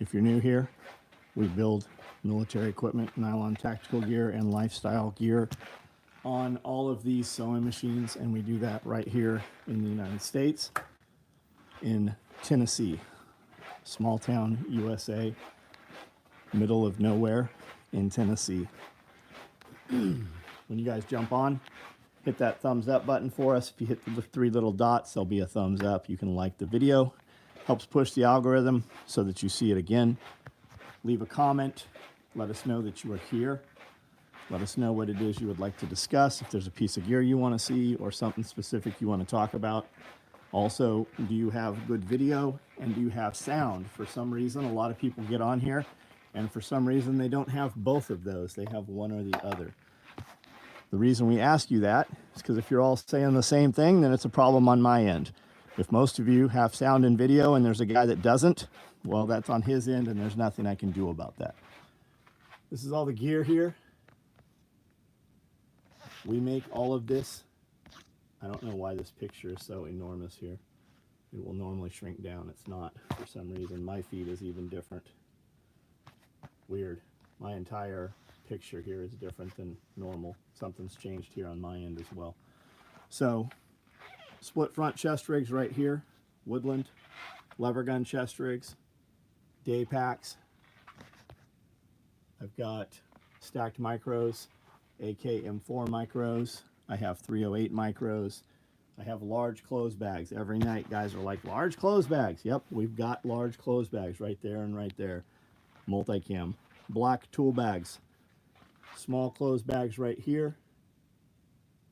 If you're new here, we build military equipment, nylon tactical gear, and lifestyle gear on all of these sewing machines, and we do that right here in the United States, in Tennessee, small town USA, middle of nowhere in Tennessee. When you guys jump on, hit that thumbs up button for us. If you hit the 3 little dots, there'll be a thumbs up. You can like the video. Helps push the algorithm so that you see it again. Leave a comment. Let us know that you are here. Let us know what it is you would like to discuss. If there's a piece of gear you want to see or something specific you want to talk about. Also, do you have good video and do you have sound? For some reason, a lot of people get on here and for some reason they don't have both of those. They have one or the other. The reason we ask you that is because if you're all saying the same thing, then it's a problem on my end. If most of you have sound and video and there's a guy that doesn't, well, that's on his end and there's nothing I can do about that. This is all the gear here. We make all of this. I don't know why this picture is so enormous here. It will normally shrink down. It's not for some reason. My feed is even different. Weird. My entire picture here is different than normal. Something's changed here on my end as well. So, split front chest rigs right here. Woodland. Lever gun chest rigs. Day packs. I've got stacked micros. AK M4 micros. I have 308 micros. I have large clothes bags. Every night guys are like, large clothes bags. Yep, we've got large clothes bags right there and right there. Multicam. Black tool bags. Small clothes bags right here.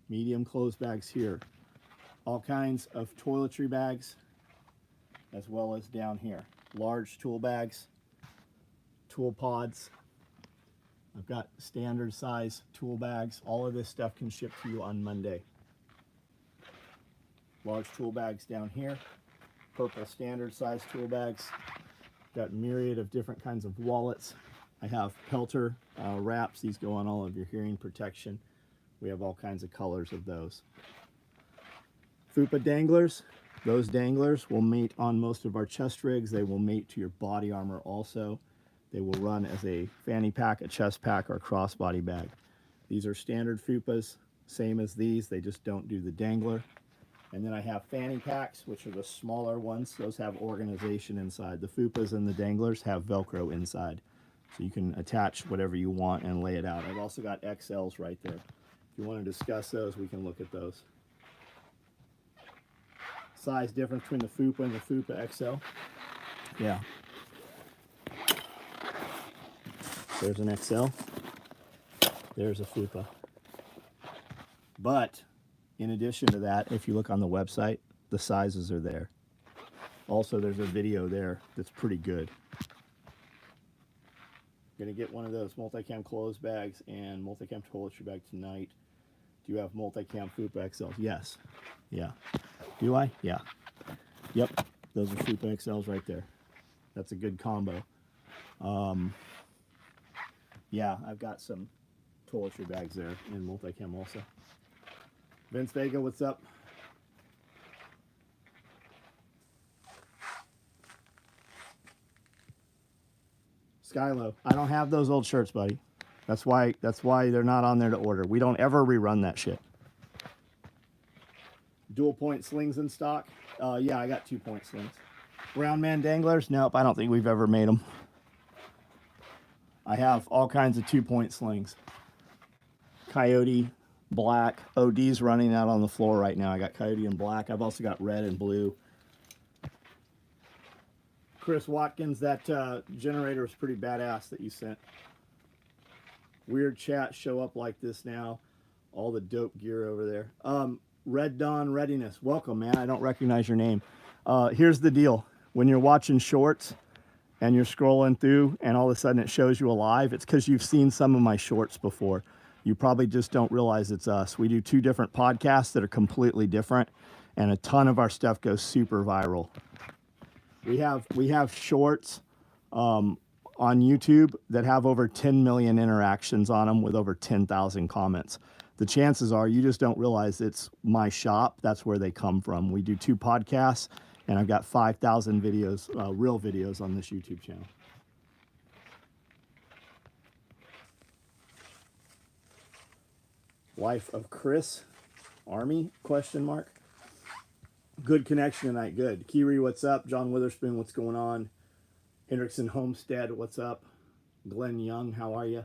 Medium clothes bags here. All kinds of toiletry bags as well as down here. Large tool bags. Tool pods. I've got standard size tool bags. All of this stuff can ship to you on Monday. Large tool bags down here. Purple standard size tool bags. Got myriad of different kinds of wallets. I have Pelter wraps. These go on all of your hearing protection. We have all kinds of colors of those. Fupa danglers. Those danglers will mate on most of our chest rigs. They will mate to your body armor also. They will run as a fanny pack, a chest pack, or a crossbody bag. These are standard fupas, same as these. They just don't do the dangler. And then I have fanny packs, which are the smaller ones. Those have organization inside. The fupas and the danglers have Velcro inside. So you can attach whatever you want and lay it out. I've also got XLs right there. If you want to discuss those, we can look at those. Size difference between the fupa and the fupa XL. Yeah. There's an XL. There's a fupa. But in addition to that, if you look on the website, the sizes are there. Also, there's a video there that's pretty good. Gonna get one of those multicam clothes bags and multicam toiletry bag tonight. Do you have multicam fupa XLs? Yes. Yeah. Do I? Yeah. Yep. Those are fupa XLs right there. That's a good combo. Yeah, I've got some toiletry bags there in multicam also. Vince Vega, what's up? Skylo, I don't have those old shirts, buddy. That's why they're not on there to order. We don't ever rerun that shit. Dual point slings in stock. Yeah, I got 2-point slings. Round man danglers? Nope, I don't think we've ever made them. I have all kinds of 2-point slings. Coyote, black. OD's running out on the floor right now. I got coyote and black. I've also got red and blue. Chris Watkins, that generator is pretty badass that you sent. Weird chat show up like this now. All the dope gear over there. Red Dawn Readiness. Welcome, man. I don't recognize your name. Here's the deal. When you're watching shorts and you're scrolling through and all of a sudden it shows you alive, it's because you've seen some of my shorts before. You probably just don't realize it's us. We do 2 different podcasts that are completely different, and a ton of our stuff goes super viral. We have shorts on YouTube that have over 10 million interactions on them with over 10,000 comments. The chances are you just don't realize it's my shop. That's where they come from. We do 2 podcasts, and I've got 5,000 videos, real videos on this YouTube channel. Wife of Chris, Army, question mark. Good connection tonight, good. Kiri, what's up? John Witherspoon, what's going on? Hendrickson Homestead, what's up? Glenn Young, how are you?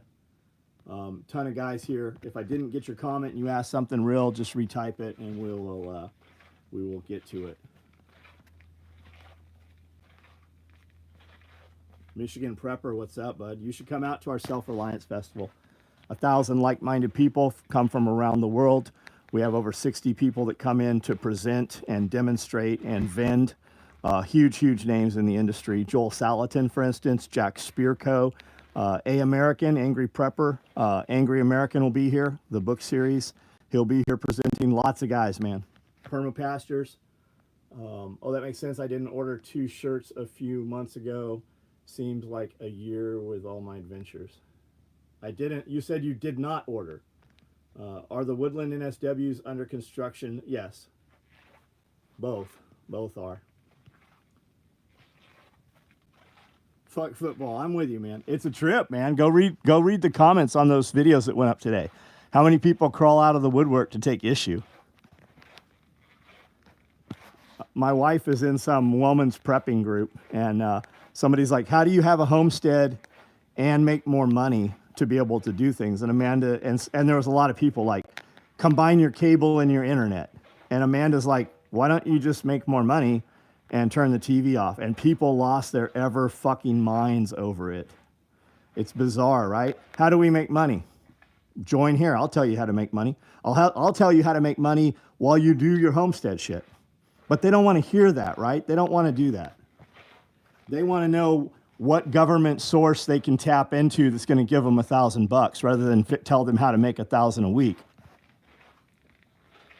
Ton of guys here. If I didn't get your comment and you asked something real, just retype it and we will get to it. Michigan Prepper, what's up, bud? You should come out to our Self-Reliance Festival. 1,000 like-minded people come from around the world. We have over 60 people that come in to present and demonstrate and vend. Huge names in the industry. Joel Salatin, for instance, Jack Spearco, A American, Angry Prepper. Angry American will be here, the book series. He'll be here presenting. Lots of guys, man. Permapastures. Oh, that makes sense. I didn't order 2 shirts a few months ago. Seems like a year with all my adventures. I didn't. You said you did not order. Are the Woodland NSWs under construction? Yes. Both are. Fuck football. I'm with you, man. It's a trip, man. Go read the comments on those videos that went up today. How many people crawl out of the woodwork to take issue? My wife is in some woman's prepping group, and somebody's like, how do you have a homestead and make more money to be able to do things? And Amanda, and there was a lot of people like, combine your cable and your internet. And Amanda's like, why don't you just make more money and turn the TV off? And people lost their ever fucking minds over it. It's bizarre, right? How do we make money? Join here. I'll tell you how to make money. I'll tell you how to make money while you do your homestead shit. But they don't want to hear that, right? They don't want to do that. They want to know what government source they can tap into that's going to give them $1,000 rather than tell them how to make 1,000 a week.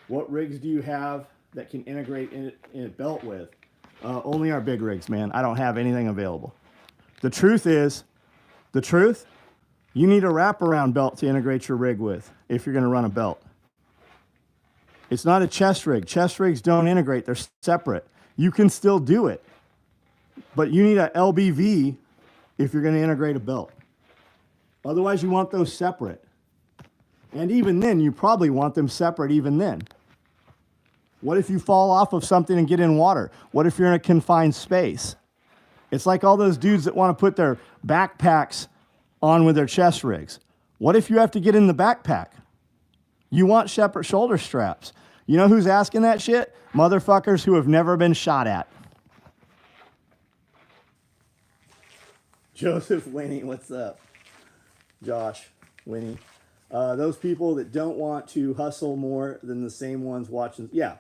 What rigs do you have that can integrate in a belt with? Only our big rigs, man. I don't have anything available. The truth, you need a wraparound belt to integrate your rig with if you're going to run a belt. It's not a chest rig. Chest rigs don't integrate. They're separate. You can still do it, but you need a LBV if you're going to integrate a belt. Otherwise, you want those separate. And even then, you probably want them separate even then. What if you fall off of something and get in water? What if you're in a confined space? It's like all those dudes that want to put their backpacks on with their chest rigs. What if you have to get in the backpack? You want separate shoulder straps. You know who's asking that shit? Motherfuckers who have never been shot at. Joseph Winnie, what's up? Josh Winnie. Those people that don't want to hustle more than the same ones watching. Yeah,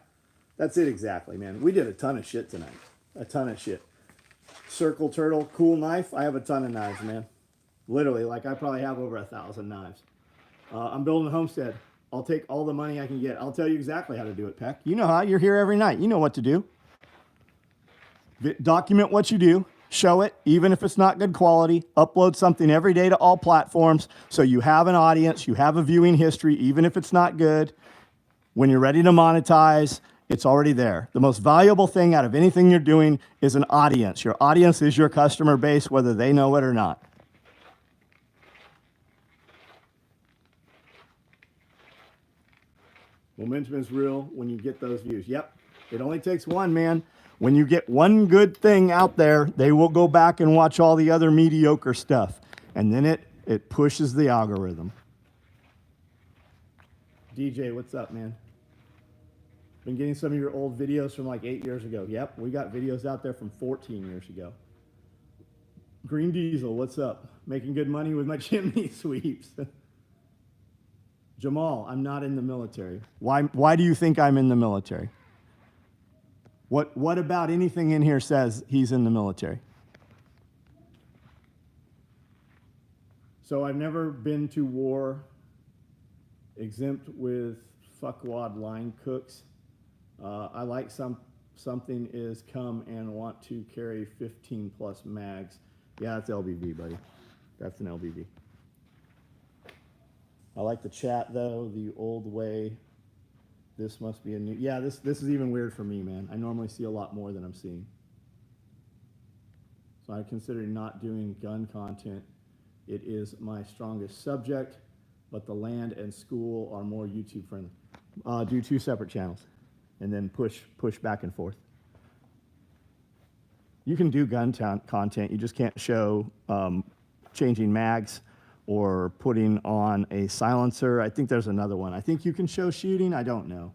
that's it exactly, man. We did a ton of shit tonight. A ton of shit. Circle Turtle, cool knife. I have a ton of knives, man. Literally, like I probably have over 1,000 knives. I'm building a homestead. I'll take all the money I can get. I'll tell you exactly how to do it, Peck. You know how. You're here every night. You know what to do. Document what you do. Show it, even if it's not good quality. Upload something every day to all platforms so you have an audience. You have a viewing history, even if it's not good. When you're ready to monetize, it's already there. The most valuable thing out of anything you're doing is an audience. Your audience is your customer base, whether they know it or not. Momentum is real when you get those views. Yep, it only takes one, man. When you get one good thing out there, they will go back and watch all the other mediocre stuff. And then it pushes the algorithm. DJ, what's up, man? Been getting some of your old videos from like 8 years ago. Yep, we got videos out there from 14 years ago. Green Diesel, what's up? Making good money with my chimney sweeps. Jamal, I'm not in the military. Why do you think I'm in the military? What about anything in here says he's in the military? So I've never been to war, exempt with fuckwad line cooks. I like something is come and want to carry 15 plus mags. Yeah, that's LBV, buddy. That's an LBV. I like the chat though, the old way. This must be a new, yeah, this is even weird for me, man. I normally see a lot more than I'm seeing. So I consider not doing gun content. It is my strongest subject. but the land and school are more YouTube friendly. Do 2 separate channels, and then push back and forth. You can do gun content, you just can't show changing mags or putting on a silencer. I think there's another one. I think you can show shooting, I don't know.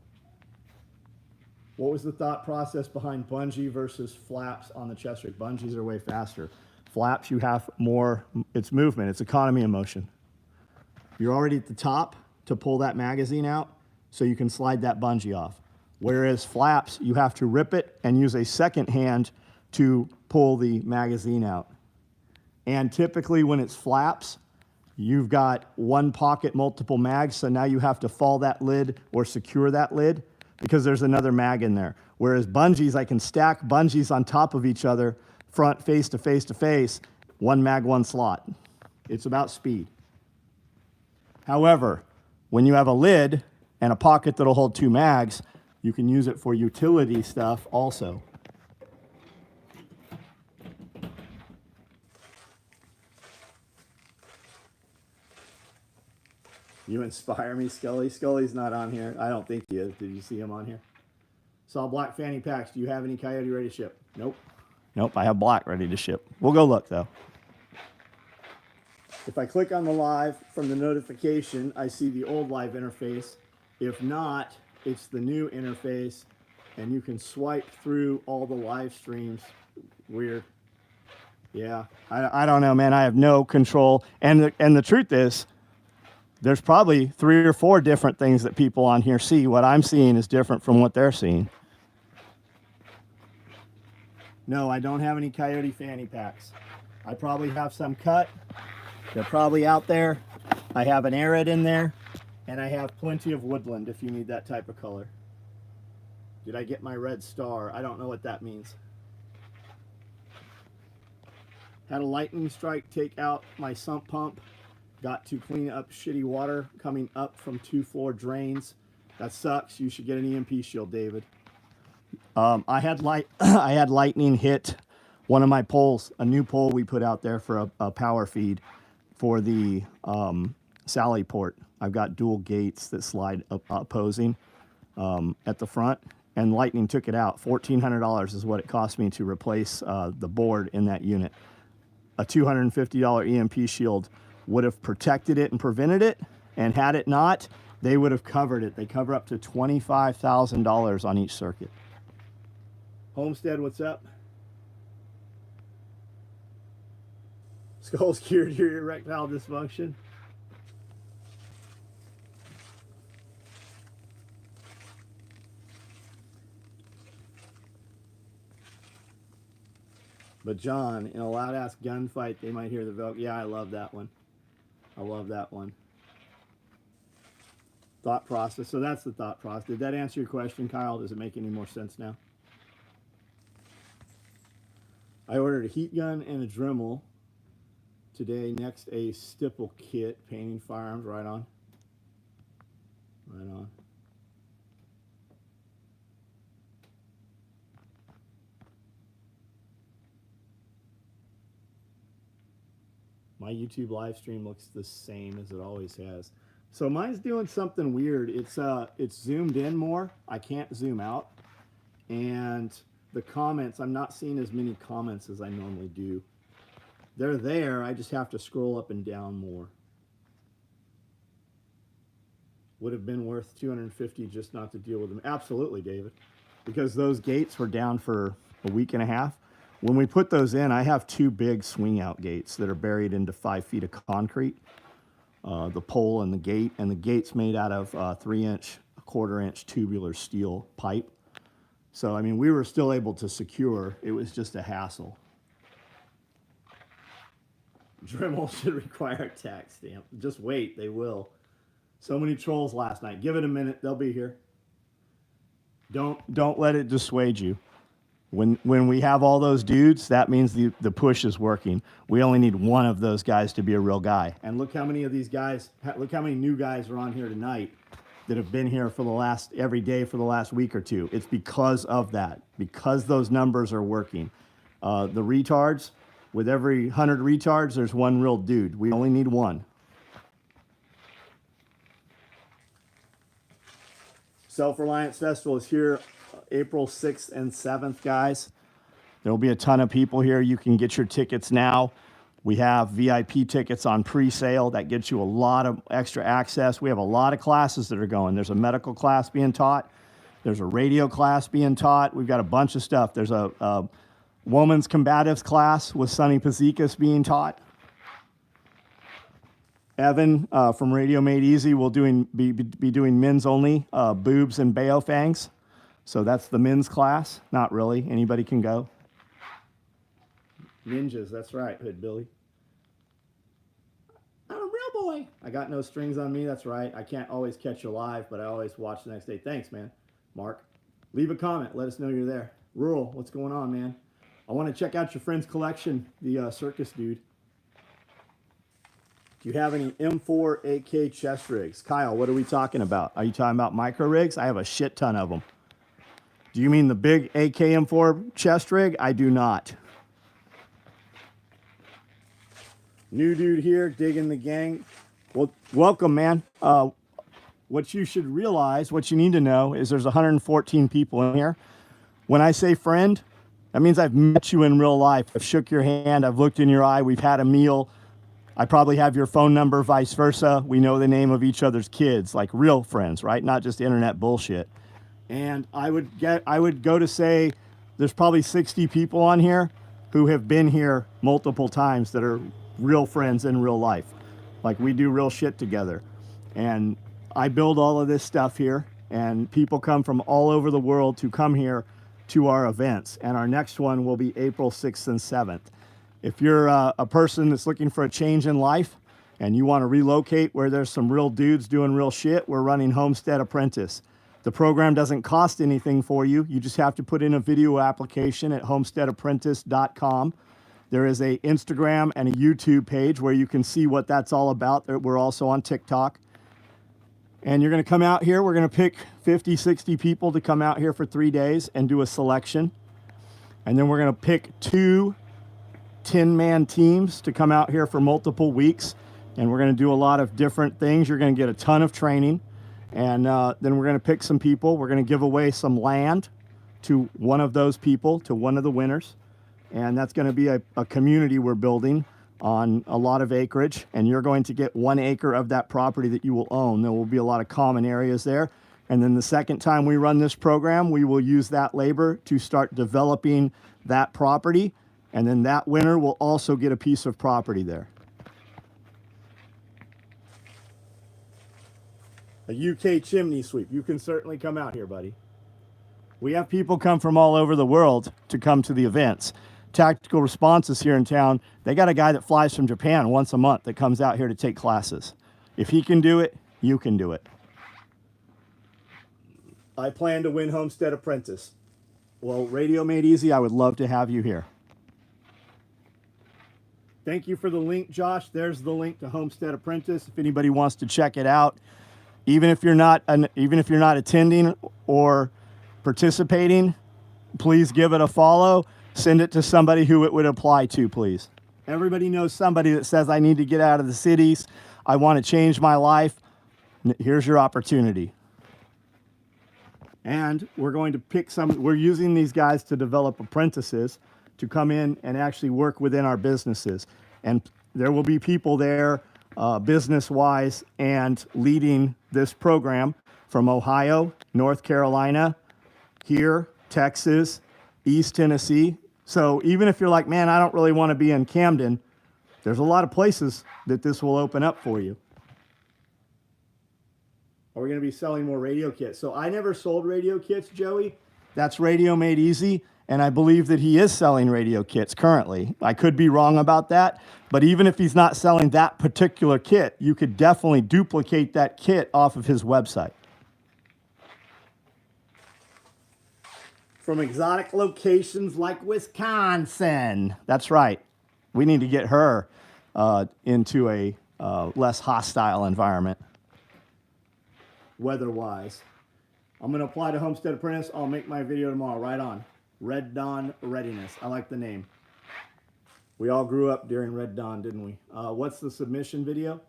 What was the thought process behind bungee versus flaps on the chest rig? Bungees are way faster. Flaps, you have more, it's movement, it's economy of motion. You're already at the top to pull that magazine out, so you can slide that bungee off. Whereas flaps, you have to rip it and use a second hand to pull the magazine out. And typically when it's flaps, you've got one pocket, multiple mags, so now you have to fall that lid or secure that lid because there's another mag in there. Whereas bungees, I can stack bungees on top of each other, front, face to face to face, one mag, one slot. It's about speed. However, when you have a lid and a pocket that'll hold 2 mags, you can use it for utility stuff also. You inspire me, Scully. Scully's not on here. I don't think he is. Did you see him on here? Saw black fanny packs. Do you have any Coyote ready to ship? Nope. Nope, I have black ready to ship. We'll go look, though. If I click on the live from the notification, I see the old live interface. If not, it's the new interface, and you can swipe through all the live streams. Weird. Yeah, I don't know, man. I have no control. And the truth is, there's probably 3 or 4 different things that people on here see. What I'm seeing is different from what they're seeing. No, I don't have any Coyote fanny packs. I probably have some cut. They're probably out there. I have an Arid in there, and I have plenty of woodland if you need that type of color. Did I get my red star? I don't know what that means. Had a lightning strike take out my sump pump. Got to clean up shitty water coming up from 2-floor drains. That sucks. You should get an EMP shield, David. I had lightning hit one of my poles, a new pole we put out there for a power feed for the Sally port. I've got dual gates that slide opposing at the front, and lightning took it out. $1,400 is what it cost me to replace the board in that unit. A $250 EMP shield would have protected it and prevented it, and had it not, they would have covered it. They cover up to $25,000 on each circuit. Homestead, what's up? Skulls cured your erectile dysfunction. But John, in a loud-ass gunfight, they might hear the Velcro. Yeah, I love that one. I love that one. Thought process. So that's the thought process. Did that answer your question, Kyle? Does it make any more sense now? I ordered a heat gun and a Dremel today. Next, a stipple kit, painting firearms. Right on. Right on. My YouTube live stream looks the same as it always has. So mine's doing something weird. It's zoomed in more. I can't zoom out. And the comments, I'm not seeing as many comments as I normally do. They're there, I just have to scroll up and down more. Would have been worth $250 just not to deal with them. Absolutely, David. Because those gates were down for a week and a half. When we put those in, I have 2 big swing out gates that are buried into 5 feet of concrete. The pole and the gate's made out of 3-inch, 1/4-inch tubular steel pipe. So, I mean, we were still able to secure. It was just a hassle. Dremel should require a tax stamp. Just wait, they will. So many trolls last night. Give it a minute, they'll be here. Don't let it dissuade you. When we have all those dudes, that means the push is working. We only need one of those guys to be a real guy. And look how many of these guys, look how many new guys are on here tonight that have been here for every day for the last week or 2. It's because of that, because those numbers are working. The retards, with every 100 retards, there's 1 real dude. We only need 1. Self-Reliance Festival is here April 6th and 7th, guys. There will be a ton of people here. You can get your tickets now. We have VIP tickets on pre-sale. That gets you a lot of extra access. We have a lot of classes that are going. There's a medical class being taught. There's a radio class being taught. We've got a bunch of stuff. There's a woman's combatives class with Sonny Pazikas being taught. Evan from Radio Made Easy will be doing men's only boobs and baofangs. So that's the men's class. Not really. Anybody can go. Ninjas, that's right, Hood Billy. I'm a real boy. I got no strings on me, that's right. I can't always catch you live, but I always watch the next day. Thanks, man. Mark. Leave a comment. Let us know you're there. Rural, what's going on, man? I want to check out your friend's collection, the circus dude. Do you have any M4 AK chest rigs? Kyle, what are we talking about? Are you talking about micro rigs? I have a shit ton of them. Do you mean the big AK M4 chest rig? I do not. New dude here, digging the gang. Well, welcome, man. What you should realize, what you need to know is there's 114 people in here. When I say friend, that means I've met you in real life. I've shook your hand. I've looked in your eye. We've had a meal. I probably have your phone number, vice versa. We know the name of each other's kids, like real friends, right? Not just internet bullshit. And I would go to say there's probably 60 people on here who have been here multiple times that are real friends in real life. Like we do real shit together. And I build all of this stuff here, and people come from all over the world to come here to our events. And our next one will be April 6th and 7th. If you're a person that's looking for a change in life and you want to relocate where there's some real dudes doing real shit, we're running Homestead Apprentice. The program doesn't cost anything for you. You just have to put in a video application at homesteadapprentice.com. There is a Instagram and a YouTube page where you can see what that's all about. We're also on TikTok. And you're going to come out here. We're going to pick 50, 60 people to come out here for 3 days and do a selection. And then we're going to pick 2 10-man teams to come out here for multiple weeks. And we're going to do a lot of different things. You're going to get a ton of training. And then we're going to pick some people. We're going to give away some land to one of those people, to one of the winners. And that's going to be a community we're building on a lot of acreage. And you're going to get 1 acre of that property that you will own. There will be a lot of common areas there. And then the second time we run this program, we will use that labor to start developing that property. And then that winner will also get a piece of property there. A UK chimney sweep. You can certainly come out here, buddy. We have people come from all over the world to come to the events. Tactical Responses here in town, they got a guy that flies from Japan once a month that comes out here to take classes. If he can do it, you can do it. I plan to win Homestead Apprentice. Well, Radio Made Easy, I would love to have you here. Thank you for the link, Josh. There's the link to Homestead Apprentice. If anybody wants to check it out, even if you're not attending or participating, please give it a follow. Send it to somebody who it would apply to, please. Everybody knows somebody that says, I need to get out of the cities. I want to change my life. Here's your opportunity. And we're going to pick we're using these guys to develop apprentices to come in and actually work within our businesses. And there will be people there, business-wise, and leading this program from Ohio, North Carolina, here, Texas, East Tennessee. So even if you're like, man, I don't really want to be in Camden, there's a lot of places that this will open up for you. Are we going to be selling more radio kits? So I never sold radio kits, Joey. That's Radio Made Easy. And I believe that he is selling radio kits currently. I could be wrong about that. But even if he's not selling that particular kit, you could definitely duplicate that kit off of his website. From exotic locations like Wisconsin. That's right. We need to get her into a less hostile environment, weather-wise. I'm going to apply to Homestead Apprentice. I'll make my video tomorrow. Right on. Red Dawn Readiness. I like the name. We all grew up during Red Dawn, didn't we? What's the submission video?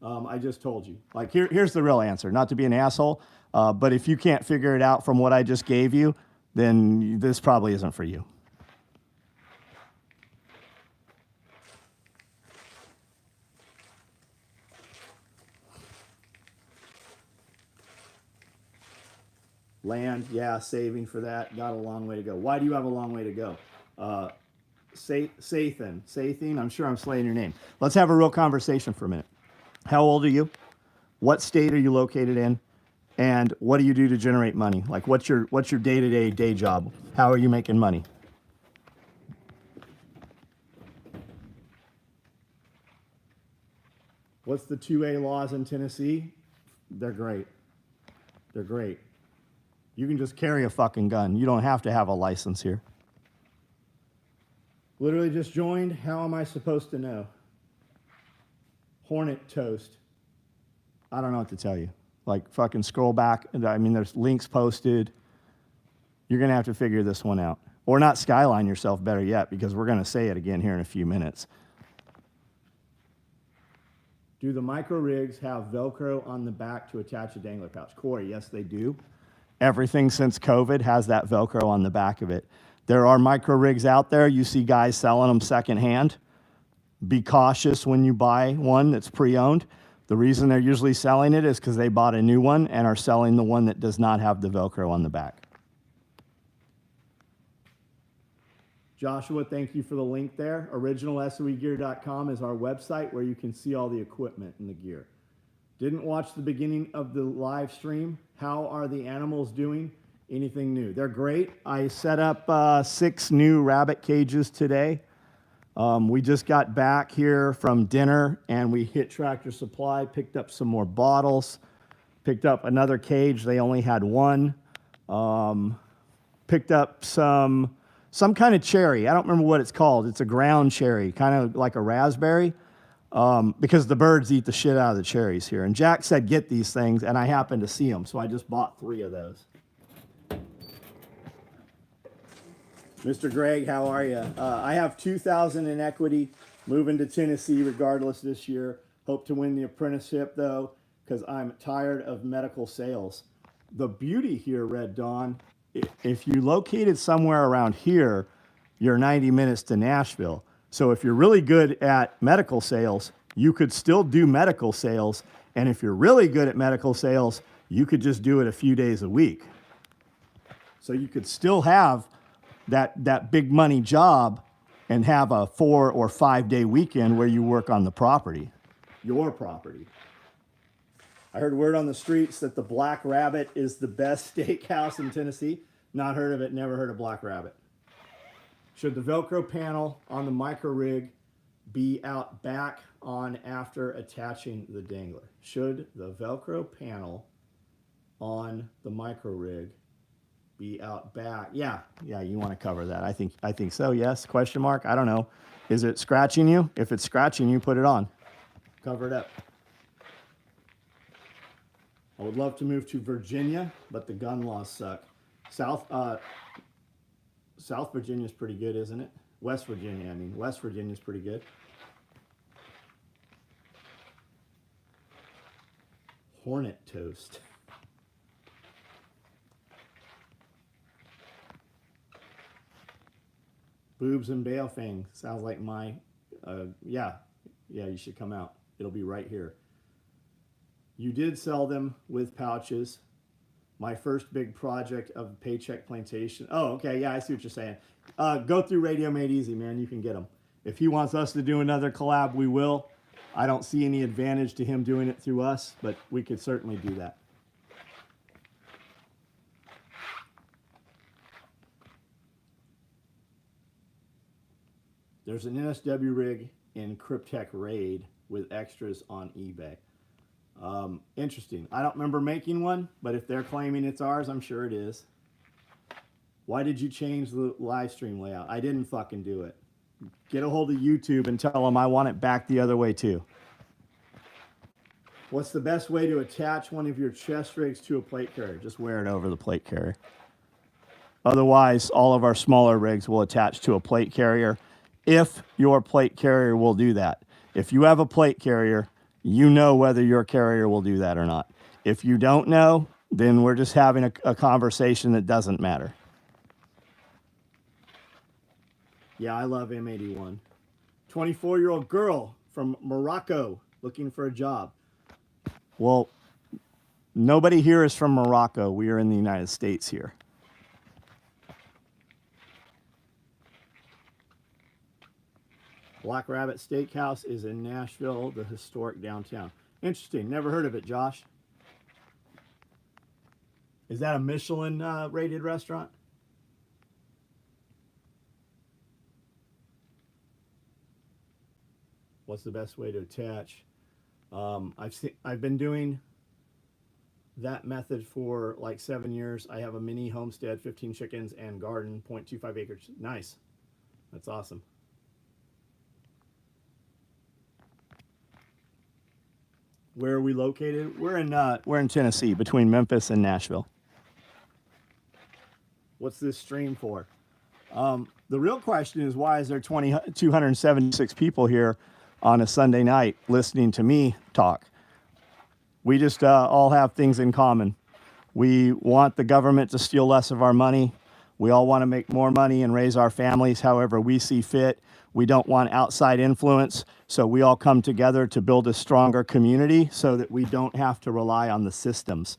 I just told you. Like, here's the real answer. Not to be an asshole, but if you can't figure it out from what I just gave you, then this probably isn't for you. Land, yeah, saving for that. Got a long way to go. Why do you have a long way to go? Sathan, I'm sure I'm slaying your name. Let's have a real conversation for a minute. How old are you? What state are you located in? And what do you do to generate money? Like, what's your day-to-day day job? How are you making money? What's the 2A laws in Tennessee? They're great. They're great. You can just carry a fucking gun. You don't have to have a license here. Literally just joined. How am I supposed to know? Hornet toast. I don't know what to tell you. Like, fucking scroll back. I mean, there's links posted. You're going to have to figure this one out. Or not skyline yourself, better yet, because we're going to say it again here in a few minutes. Do the micro rigs have Velcro on the back to attach a dangler pouch? Corey, yes, they do. Everything since COVID has that Velcro on the back of it. There are micro rigs out there. You see guys selling them secondhand. Be cautious when you buy one that's pre-owned. The reason they're usually selling it is because they bought a new one and are selling the one that does not have the Velcro on the back. Joshua, thank you for the link there. OriginalSOEgear.com is our website where you can see all the equipment and the gear. Didn't watch the beginning of the live stream. How are the animals doing? Anything new? They're great. I set up 6 new rabbit cages today. We just got back here from dinner and we hit Tractor Supply, picked up some more bottles, picked up another cage. They only had one. Picked up some kind of cherry. I don't remember what it's called. It's a ground cherry, kind of like a raspberry, because the birds eat the shit out of the cherries here. And Jack said, get these things, and I happened to see them, so I just bought 3 of those. Mr. Greg, how are you? I have $2,000 in equity, moving to Tennessee regardless this year. Hope to win the apprenticeship, though, because I'm tired of medical sales. The beauty here, Red Dawn, if you located somewhere around here, you're 90 minutes to Nashville. So if you're really good at medical sales, you could still do medical sales. And if you're really good at medical sales, you could just do it a few days a week. So you could still have that big money job and have a 4 or 5 day weekend where you work on the property, your property. I heard word on the streets that the Black Rabbit is the best steakhouse in Tennessee. Not heard of it, never heard of Black Rabbit. Should the Velcro panel on the micro rig be out back on after attaching the dangler? Should the Velcro panel on the micro rig be out back? Yeah, you want to cover that. I think so, yes. Question mark? I don't know. Is it scratching you? If it's scratching you, put it on. Cover it up. I would love to move to Virginia, but the gun laws suck. South Virginia's pretty good, isn't it? West Virginia's pretty good. Hornet toast. Boobs and Bale Fang. Sounds like my, yeah, you should come out. It'll be right here. You did sell them with pouches. My first big project of Paycheck Plantation. Oh, okay, yeah, I see what you're saying. Go through Radio Made Easy, man. You can get them. If he wants us to do another collab, we will. I don't see any advantage to him doing it through us, but we could certainly do that. There's an NSW rig in Cryptech Raid with extras on eBay. Interesting. I don't remember making one, but if they're claiming it's ours, I'm sure it is. Why did you change the live stream layout? I didn't fucking do it. Get a hold of YouTube and tell them I want it back the other way too. What's the best way to attach one of your chest rigs to a plate carrier? Just wear it over the plate carrier. Otherwise, all of our smaller rigs will attach to a plate carrier if your plate carrier will do that. If you have a plate carrier you know whether your carrier will do that or not. If you don't know, then we're just having a conversation that doesn't matter. Yeah, I love M81. 24-year-old girl from Morocco looking for a job. Well, nobody here is from Morocco. We are in the United States here. Black Rabbit Steakhouse is in Nashville, the historic downtown. Interesting. Never heard of it, Josh. Is that a Michelin rated restaurant? What's the best way to attach? I've been doing that method for like 7 years. I have a mini homestead, 15 chickens and garden, 0.25 acres. Nice. That's awesome. Where are we located? We're in Tennessee, between Memphis and Nashville. What's this stream for? The real question is, why is there 276 people here on a Sunday night listening to me talk? We just all have things in common. We want the government to steal less of our money. We all want to make more money and raise our families however we see fit. We don't want outside influence, so we all come together to build a stronger community so that we don't have to rely on the systems.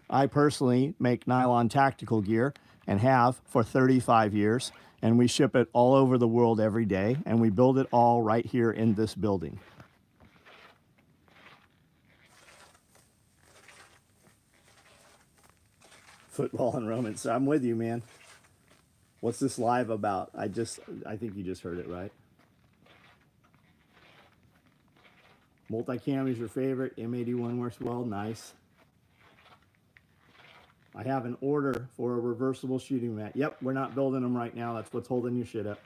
I personally make nylon tactical gear and have for 35 years, and we ship it all over the world every day, and we build it all right here in this building. Football and romance. I'm with you, man. What's this live about? I think you just heard it, right? Multicam is your favorite. M81 works well. Nice. I have an order for a reversible shooting mat. Yep, we're not building them right now. That's what's holding your shit up.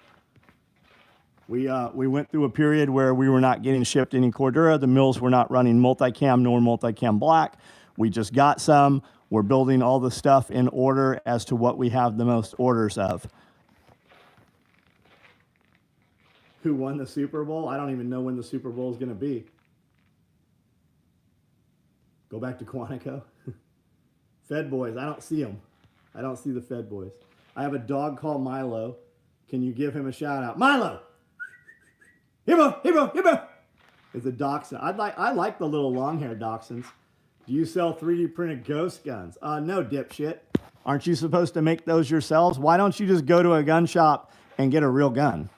We went through a period where we were not getting shipped any Cordura. The mills were not running multicam nor multicam black. We just got some. We're building all the stuff in order as to what we have the most orders of. Who won the Super Bowl? I don't even know when the Super Bowl is going to be. Go back to Quantico. Fed boys, I don't see them. I don't see the Fed boys. I have a dog called Milo. Can you give him a shout out? Milo! Hibbo, hibbo, hibbo! It's a dachshund. I like the little long hair dachshunds. Do you sell 3D printed ghost guns? No, dipshit. Aren't you supposed to make those yourselves? Why don't you just go to a gun shop and get a real gun?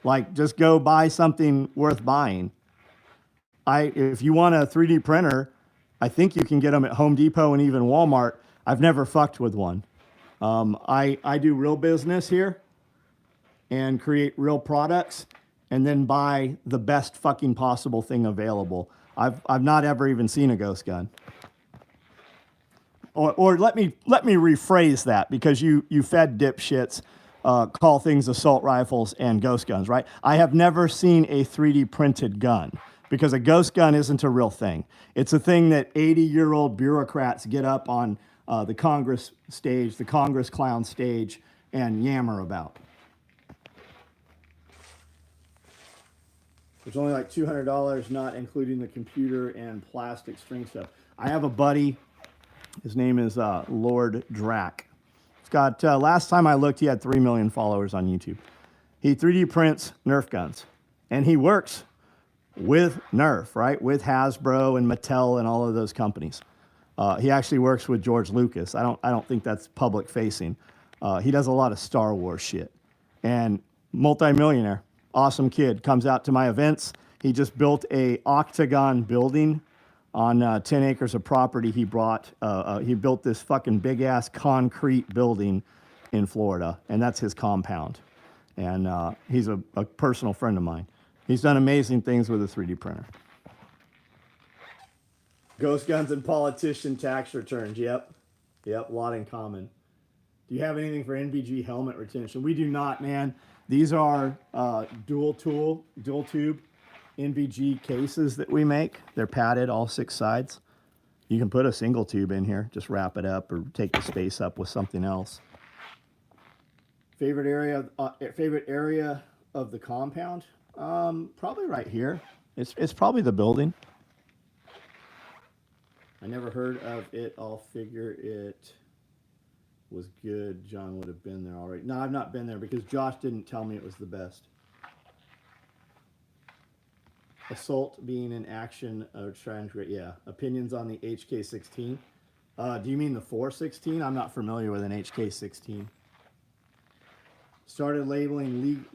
Like, just go buy something worth buying. If you want a 3D printer, I think you can get them at Home Depot and even Walmart. I've never fucked with one. I do real business here and create real products and then buy the best fucking possible thing available. I've not ever even seen a ghost gun. Or let me rephrase that, because you Fed dipshits call things assault rifles and ghost guns, right? I have never seen a 3D printed gun, because a ghost gun isn't a real thing. It's a thing that 80-year-old bureaucrats get up on the Congress stage, the Congress clown stage, and yammer about. It's only like $200, not including the computer and plastic string stuff. I have a buddy. His name is Lord Drac. He's got, last time I looked, he had 3 million followers on YouTube. He 3D prints Nerf guns. And he works with Nerf, right? With Hasbro and Mattel and all of those companies. He actually works with George Lucas. I don't think that's public facing. He does a lot of Star Wars shit. And multimillionaire. Awesome kid, comes out to my events. He just built a octagon building on 10 acres of property he bought. He built this fucking big ass concrete building in Florida, and that's his compound. And he's a personal friend of mine. He's done amazing things with a 3D printer. Ghost guns and politician tax returns. Yep, a lot in common. Do you have anything for NVG helmet retention? We do not, man. These are dual tube NVG cases that we make. They're padded all 6 sides. You can put a single tube in here, just wrap it up or take the space up with something else. Favorite area of the compound? Probably right here. It's probably the building. I never heard of it. I'll figure it was good. John would have been there already. No, I've not been there because Josh didn't tell me it was the best. Assault being an action of trying to, yeah. Opinions on the HK16. Do you mean the 416? I'm not familiar with an HK16.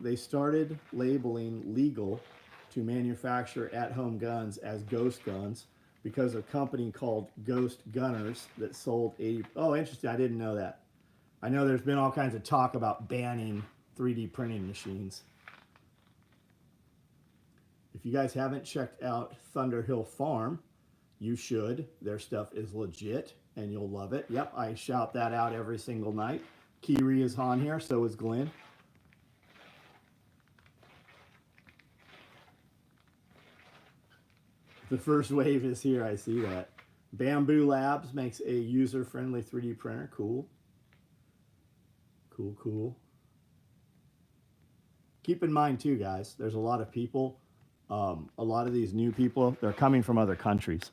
They started labeling legal to manufacture at-home guns as ghost guns because a company called Ghost Gunners that sold 80. Oh, interesting. I didn't know that. I know there's been all kinds of talk about banning 3D printing machines. If you guys haven't checked out Thunderhill Farm, you should. Their stuff is legit and you'll love it. Yep, I shout that out every single night. Kiri is on here, so is Glenn. The first wave is here, I see that. Bamboo Labs makes a user-friendly 3D printer. Cool. Cool, cool. Keep in mind too, guys, there's a lot of people, a lot of these new people, they're coming from other countries.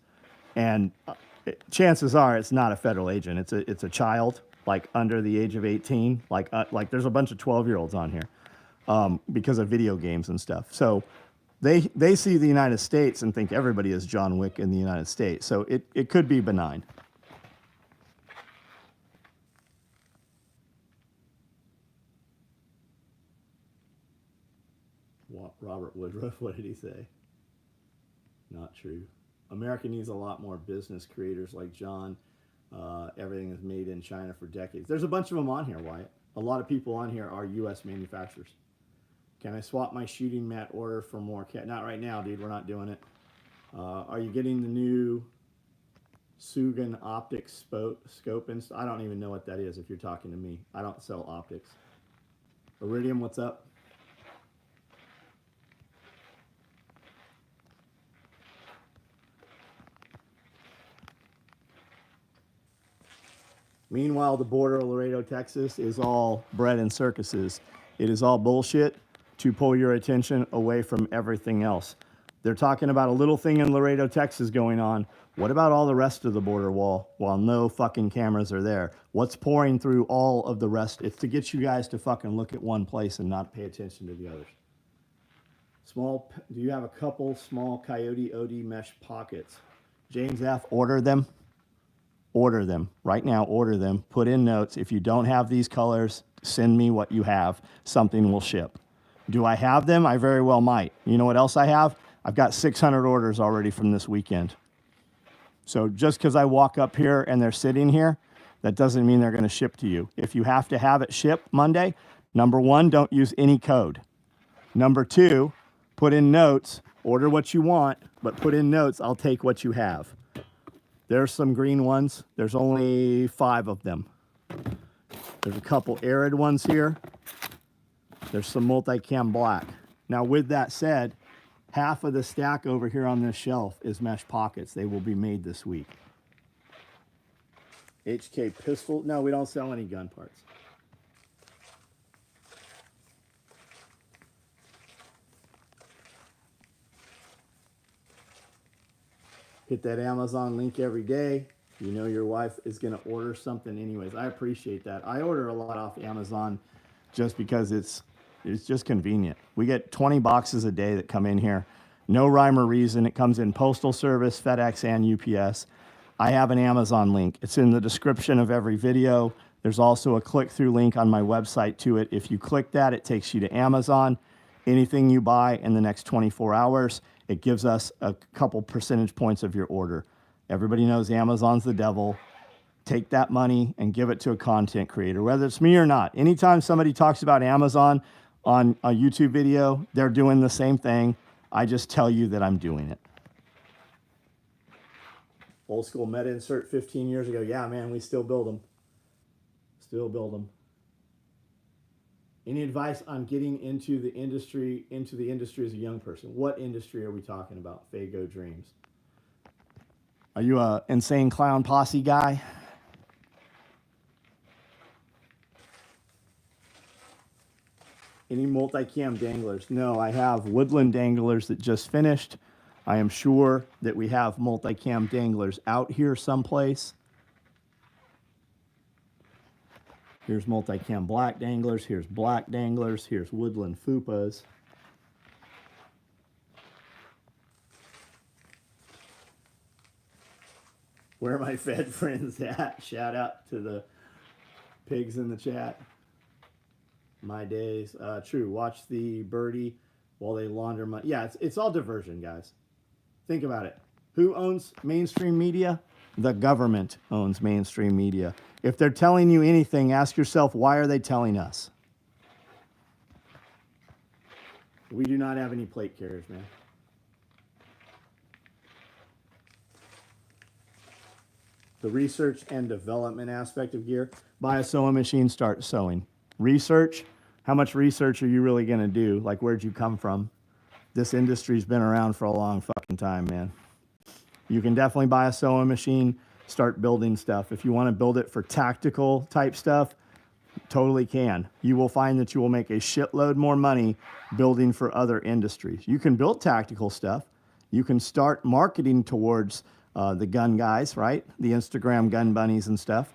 And chances are it's not a federal agent. It's a child, like under the age of 18. Like there's a bunch of 12-year-olds on here because of video games and stuff. So they see the United States and think everybody is John Wick in the United States. So it could be benign. Robert Woodruff, what did he say? Not true. America needs a lot more business creators like John. Everything is made in China for decades. There's a bunch of them on here, Wyatt. A lot of people on here are U.S. manufacturers. Can I swap my shooting mat order for more cat? Not right now, dude. We're not doing it. Are you getting the new Sugan optics scope? I don't even know what that is if you're talking to me. I don't sell optics. Iridium, what's up? Meanwhile, the border of Laredo, Texas is all bread and circuses. It is all bullshit to pull your attention away from everything else. They're talking about a little thing in Laredo, Texas going on. What about all the rest of the border wall while no fucking cameras are there? What's pouring through all of the rest? It's to get you guys to fucking look at one place and not pay attention to the others. Do you have a couple small Coyote OD mesh pockets? James F., order them. Order them right now. Order them. Put in notes. If you don't have these colors, send me what you have. Something will ship. Do I have them? I very well might. You know what else I have? I've got 600 orders already from this weekend. So just because I walk up here and they're sitting here, that doesn't mean they're going to ship to you. If you have to have it shipped Monday, number one, don't use any code. Number two, put in notes. Order what you want, but put in notes. I'll take what you have. There's some green ones. There's only 5 of them. There's a couple arid ones here. There's some multicam black. Now, with that said, half of the stack over here on this shelf is mesh pockets. They will be made this week. HK pistol. No, we don't sell any gun parts. Hit that Amazon link every day. You know your wife is going to order something anyways. I appreciate that. I order a lot off Amazon just because it's just convenient. We get 20 boxes a day that come in here. No rhyme or reason. It comes in Postal Service, FedEx, and UPS. I have an Amazon link. It's in the description of every video. There's also a click-through link on my website to it. If you click that, it takes you to Amazon. Anything you buy in the next 24 hours, it gives us a couple percentage points of your order. Everybody knows Amazon's the devil. Take that money and give it to a content creator, whether it's me or not. Anytime somebody talks about Amazon on a YouTube video, they're doing the same thing. I just tell you that I'm doing it. Old school meta insert 15 years ago. Yeah, man, we still build them. Still build them. Any advice on getting into the industry as a young person? What industry are we talking about? Fago Dreams. Are you a insane clown posse guy? Any multicam danglers? No, I have woodland danglers that just finished. I am sure that we have multicam danglers out here someplace. Here's multicam black danglers. Here's black danglers. Here's woodland fupas. Where are my Fed friends at? Shout out to the pigs in the chat. My days. True. Watch the birdie while they launder money. Yeah, it's all diversion, guys. Think about it. Who owns mainstream media? The government owns mainstream media. If they're telling you anything, ask yourself, why are they telling us? We do not have any plate carriers, man. The research and development aspect of gear. Buy a sewing machine, start sewing. Research, how much research are you really going to do? Like, where'd you come from? This industry's been around for a long fucking time, man. You can definitely buy a sewing machine, start building stuff. If you want to build it for tactical type stuff, totally can. You will find that you will make a shitload more money building for other industries. You can build tactical stuff. You can start marketing towards the gun guys, right? The Instagram gun bunnies and stuff.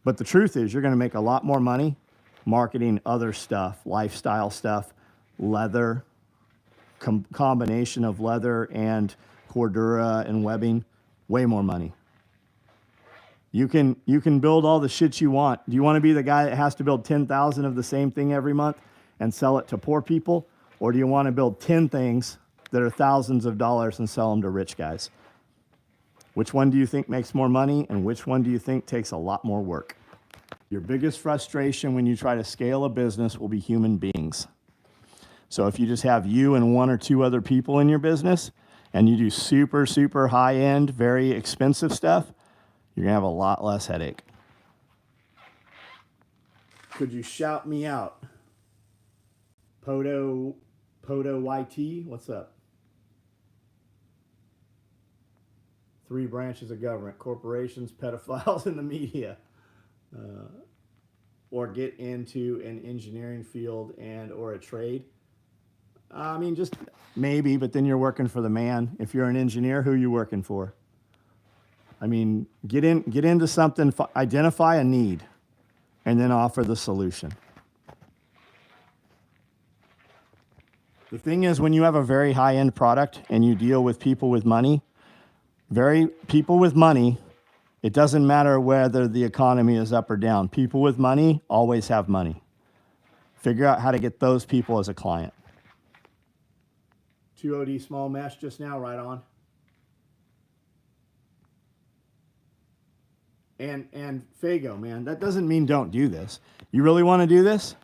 But the truth is, you're going to make a lot more money marketing other stuff, lifestyle stuff, leather, combination of leather and cordura and webbing, way more money. You can build all the shit you want. Do you want to be the guy that has to build 10,000 of the same thing every month and sell it to poor people? Or do you want to build 10 things that are thousands of dollars and sell them to rich guys? Which one do you think makes more money, and which one do you think takes a lot more work? Your biggest frustration when you try to scale a business will be human beings. So if you just have you and one or two other people in your business, and you do super, super high-end, very expensive stuff, you're gonna have a lot less headache. Could you shout me out? Poto YT, what's up? 3 branches of government: corporations, pedophiles, and the media. Or get into an engineering field and or a trade. I mean, just maybe, but then you're working for the man. If you're an engineer, who are you working for? I mean, get into something, identify a need, and then offer the solution. The thing is, when you have a very high-end product and you deal with people with money, it doesn't matter whether the economy is up or down. People with money always have money. Figure out how to get those people as a client. 2OD small mesh just now, right on. And Fago, man, that doesn't mean don't do this. You really want to do this?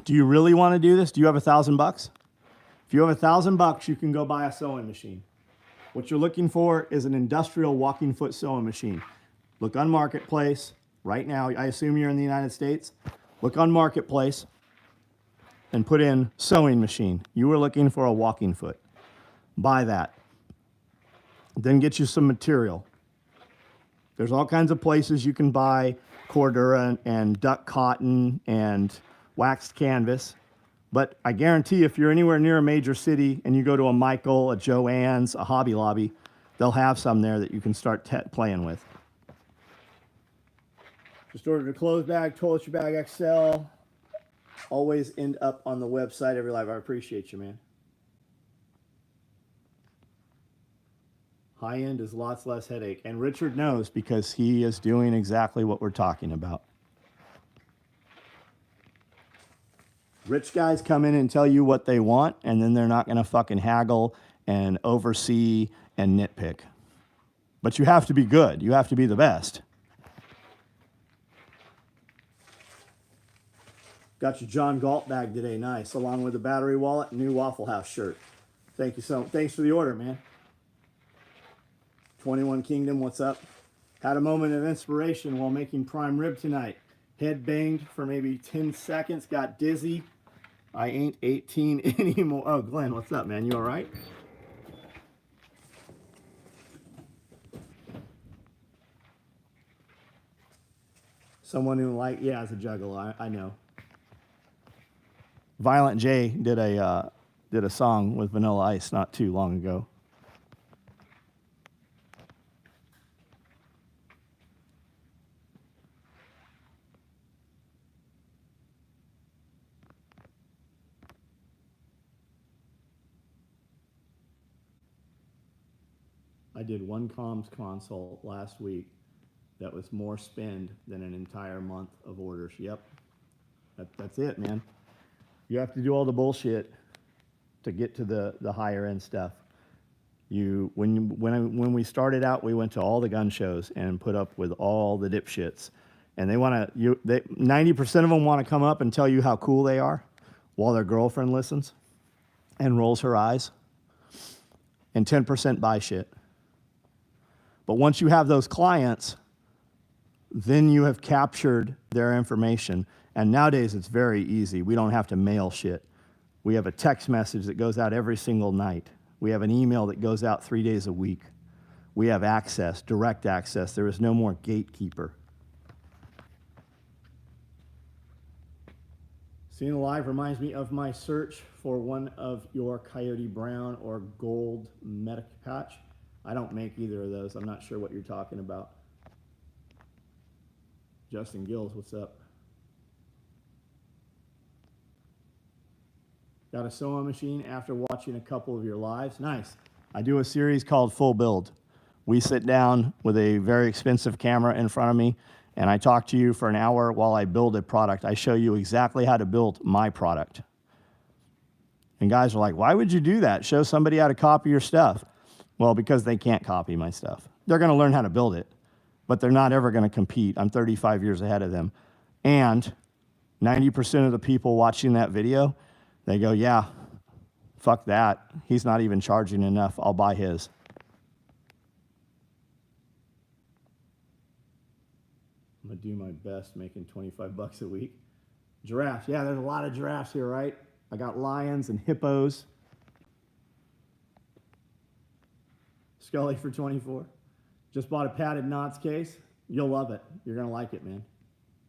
Do you really want to do this? Do you have $1,000? If you have $1,000, you can go buy a sewing machine. What you're looking for is an industrial walking foot sewing machine. Look on Marketplace right now. I assume you're in the United States. Look on Marketplace and put in sewing machine. You are looking for a walking foot. Buy that. Then get you some material. There's all kinds of places you can buy cordura and duck cotton and waxed canvas. But I guarantee if you're anywhere near a major city and you go to a Michael, a Joann's, a Hobby Lobby, they'll have some there that you can start playing with. Just ordered a clothes bag, toiletry bag XL. Always end up on the website every live. I appreciate you, man. High end is lots less headache. And Richard knows because he is doing exactly what we're talking about. Rich guys come in and tell you what they want, and then they're not going to fucking haggle and oversee and nitpick. But you have to be good. You have to be the best. Got your John Galt bag today. Nice. Along with a battery wallet, new Waffle House shirt. Thank you so much. Thanks for the order, man. 21 Kingdom, what's up? Had a moment of inspiration while making prime rib tonight. Head banged for maybe 10 seconds, got dizzy. I ain't 18 anymore. Oh, Glenn, what's up, man? You all right? Someone who yeah, as a juggler, I know. Violent J did a song with Vanilla Ice not too long ago. I did one comms consult last week that was more spend than an entire month of orders. Yep. That's it, man. You have to do all the bullshit to get to the higher end stuff. When we started out, we went to all the gun shows and put up with all the dipshits. And 90% of them want to come up and tell you how cool they are while their girlfriend listens and rolls her eyes. And 10% buy shit. But once you have those clients, then you have captured their information. And nowadays it's very easy. We don't have to mail shit. We have a text message that goes out every single night. We have an email that goes out 3 days a week. We have access, direct access. There is no more gatekeeper. Seeing the live reminds me of my search for one of your Coyote Brown or Gold Medic Patch. I don't make either of those. I'm not sure what you're talking about. Justin Gills, what's up? Got a sewing machine after watching a couple of your lives. Nice. I do a series called Full Build. We sit down with a very expensive camera in front of me, and I talk to you for an hour while I build a product. I show you exactly how to build my product. And guys are like, why would you do that? Show somebody how to copy your stuff. Well, because they can't copy my stuff. They're going to learn how to build it, but they're not ever going to compete. I'm 35 years ahead of them. And 90% of the people watching that video, they go, yeah, fuck that. He's not even charging enough. I'll buy his. I'm going to do my best making 25 bucks a week. Giraffes. Yeah, there's a lot of giraffes here, right? I got lions and hippos. Scully for 24. Just bought a padded knots case. You'll love it. You're going to like it, man.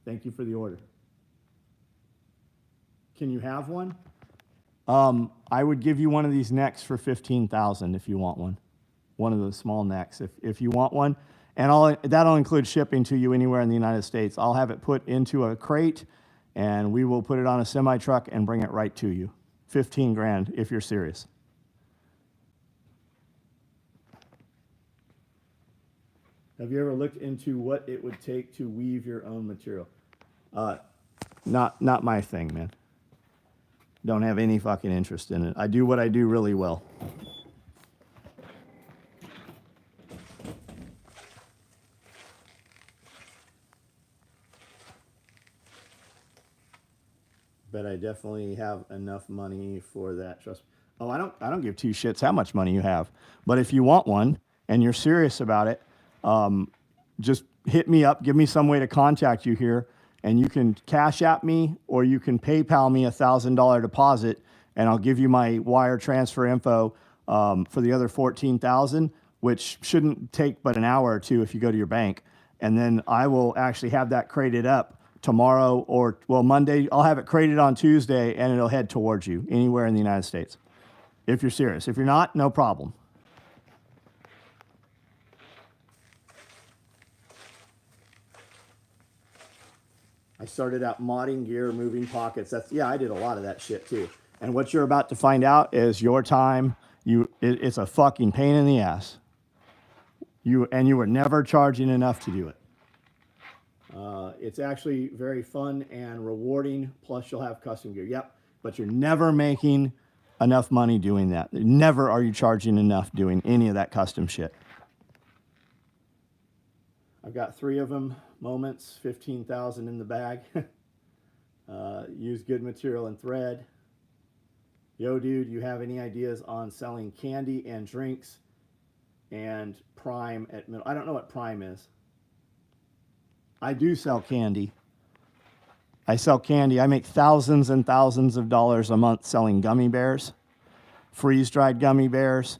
Thank you for the order. Can you have one? I would give you one of these necks for $15,000 if you want one. One of those small necks if you want one. And that'll include shipping to you anywhere in the United States. I'll have it put into a crate, and we will put it on a semi-truck and bring it right to you. 15 grand if you're serious. Have you ever looked into what it would take to weave your own material? Not my thing, man. Don't have any fucking interest in it. I do what I do really well. But I definitely have enough money for that. Trust me. Oh, I don't give two shits how much money you have. But if you want one and you're serious about it, just hit me up. Give me some way to contact you here, and you can Cash App me or you can PayPal me $1,000 deposit, and I'll give you my wire transfer info for the other $14,000, which shouldn't take but an hour or two if you go to your bank. And then I will actually have that crated up tomorrow or, well, Monday. I'll have it crated on Tuesday, and it'll head towards you anywhere in the United States. If you're serious. If you're not, no problem. I started out modding gear, moving pockets. Yeah, I did a lot of that shit too. And what you're about to find out is your time. It's a fucking pain in the ass. You were never charging enough to do it. It's actually very fun and rewarding. Plus, you'll have custom gear. Yep, but you're never making enough money doing that. Never are you charging enough doing any of that custom shit. I've got 3 of them. Moments, 15,000 in the bag. Use good material and thread. Yo, dude, you have any ideas on selling candy and drinks and Prime at middle? I don't know what Prime is. I do sell candy. I sell candy. I make thousands and thousands of dollars a month selling gummy bears, freeze-dried gummy bears,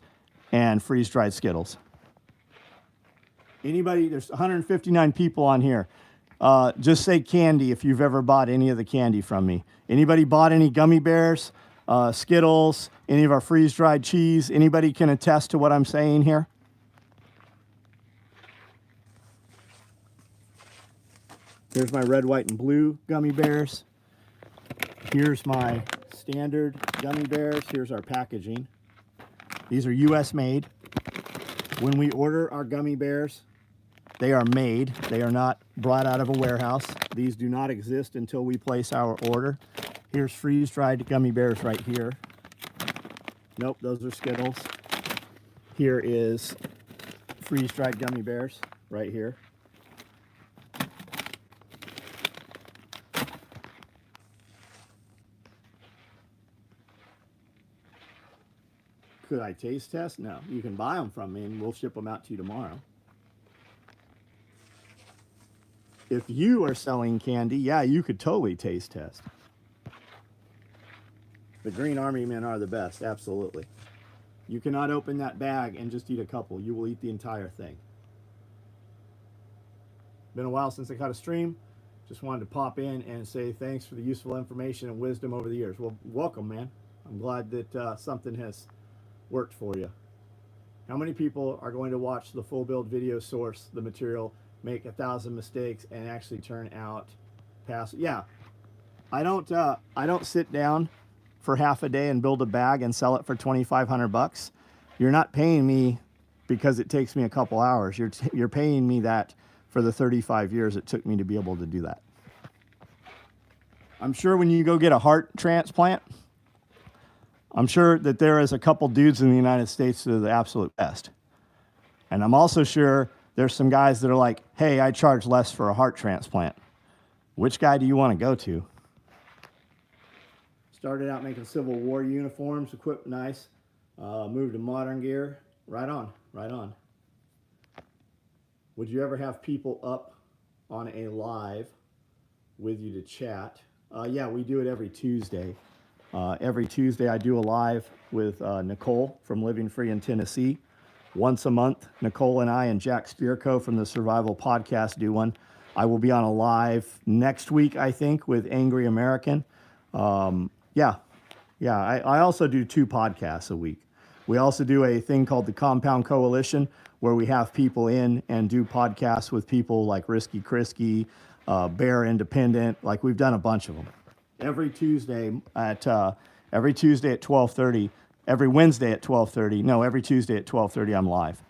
and freeze-dried Skittles. Anybody, there's 159 people on here. Just say candy if you've ever bought any of the candy from me. Anybody bought any gummy bears, Skittles, any of our freeze-dried cheese? Anybody can attest to what I'm saying here? Here's my red, white, and blue gummy bears. Here's my standard gummy bears. Here's our packaging. These are US made. When we order our gummy bears, they are made. They are not brought out of a warehouse. These do not exist until we place our order. Here's freeze-dried gummy bears right here. Nope, those are Skittles. Here is freeze-dried gummy bears right here. Could I taste test? No. You can buy them from me and we'll ship them out to you tomorrow. If you are selling candy, yeah, you could totally taste test. The Green Army men are the best, absolutely. You cannot open that bag and just eat a couple. You will eat the entire thing. Been a while since I caught a stream. Just wanted to pop in and say thanks for the useful information and wisdom over the years. Well, welcome, man. I'm glad that something has worked for you. How many people are going to watch the full build video source, the material, make 1,000 mistakes and actually turn out pass? Yeah, I don't sit down for half a day and build a bag and sell it for 2,500 bucks. You're not paying me because it takes me a couple hours. You're paying me that for the 35 years it took me to be able to do that. I'm sure when you go get a heart transplant, I'm sure that there is a couple dudes in the United States that are the absolute best. And I'm also sure there's some guys that are like, hey, I charge less for a heart transplant. Which guy do you want to go to? Started out making Civil War uniforms, equipped nice. Moved to modern gear. Right on, right on. Would you ever have people up on a live with you to chat? Yeah, we do it every Tuesday. Every Tuesday I do a live with Nicole from Living Free in Tennessee. Once a month, Nicole and I and Jack Spirko from the Survival Podcast do one. I will be on a live next week, I think, with Angry American. I also do 2 podcasts a week. We also do a thing called the Compound Coalition, where we have people in and do podcasts with people like Risky Krisky, Bear Independent. Like, we've done a bunch of them. Every Tuesday at 12:30. Every Wednesday at 12:30. No, every Tuesday at 12:30 I'm live.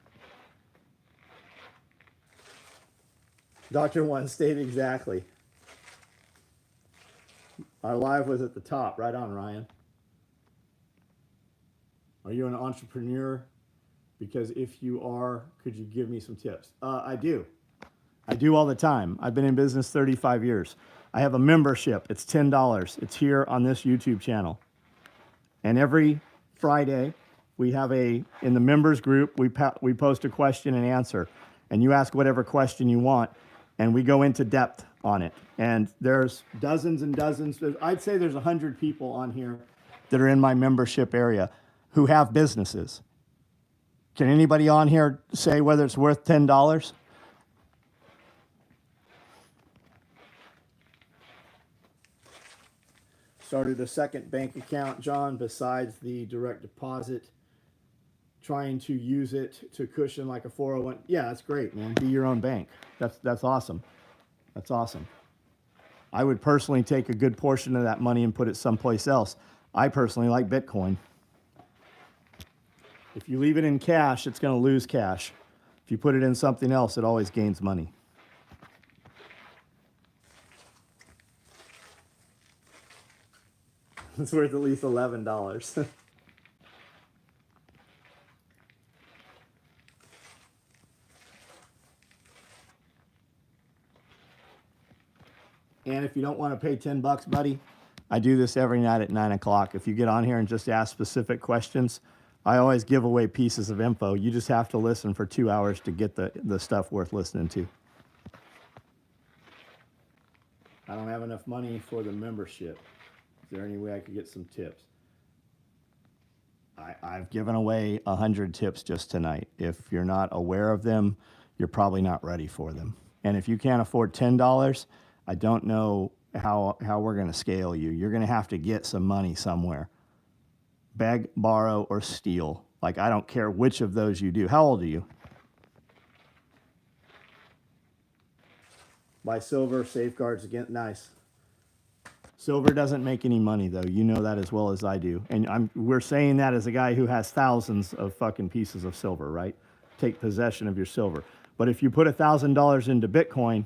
Dr. One stated exactly. Our live was at the top. Right on, Ryan. Are you an entrepreneur? Because if you are, could you give me some tips? I do. I do all the time. I've been in business 35 years. I have a membership. It's $10. It's here on this YouTube channel. And every Friday, we have in the members group, we post a question and answer. And you ask whatever question you want, and we go into depth on it. And there's dozens and dozens. I'd say there's 100 people on here that are in my membership area who have businesses. Can anybody on here say whether it's worth $10? Started a second bank account, John, besides the direct deposit. Trying to use it to cushion like a 401. Yeah, that's great, man. Be your own bank. That's awesome. That's awesome. I would personally take a good portion of that money and put it someplace else. I personally like Bitcoin. If you leave it in cash, it's going to lose cash. If you put it in something else, it always gains money. It's worth at least $11. And if you don't want to pay $10, buddy, I do this every night at 9 o'clock. If you get on here and just ask specific questions, I always give away pieces of info. You just have to listen for 2 hours to get the stuff worth listening to. I don't have enough money for the membership. Is there any way I could get some tips? I've given away 100 tips just tonight. If you're not aware of them, you're probably not ready for them. And if you can't afford $10, I don't know how we're going to scale you. You're going to have to get some money somewhere. Beg, borrow, or steal. Like, I don't care which of those you do. How old are you? Buy silver, safeguards again. Nice. Silver doesn't make any money, though. You know that as well as I do. And we're saying that as a guy who has thousands of fucking pieces of silver, right? take possession of your silver. But if you put $1,000 into Bitcoin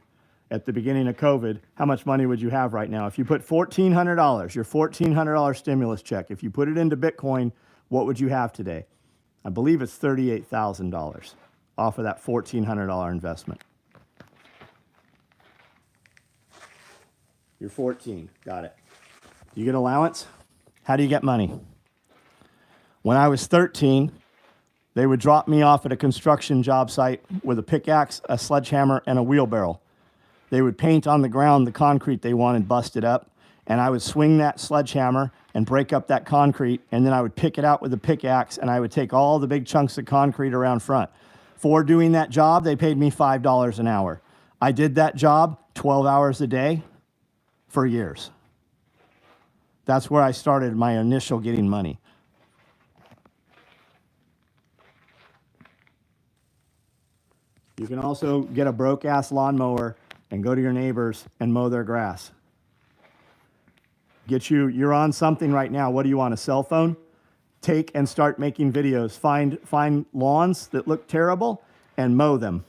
at the beginning of COVID, how much money would you have right now? If you put $1,400, your $1,400 stimulus check, if you put it into Bitcoin, what would you have today? I believe it's $38,000 off of that $1,400 investment. You're 14, got it. You get allowance? How do you get money? When I was 13, they would drop me off at a construction job site with a pickaxe, a sledgehammer, and a wheelbarrow. They would paint on the ground the concrete they wanted busted up, and I would swing that sledgehammer and break up that concrete, and then I would pick it out with a pickaxe, and I would take all the big chunks of concrete around front. For doing that job, they paid me $5 an hour. I did that job 12 hours a day for years. That's where I started my initial getting money. You can also get a broke-ass lawnmower and go to your neighbors and mow their grass. You're on something right now. What do you want, a cell phone? Take and start making videos. Find lawns that look terrible and mow them.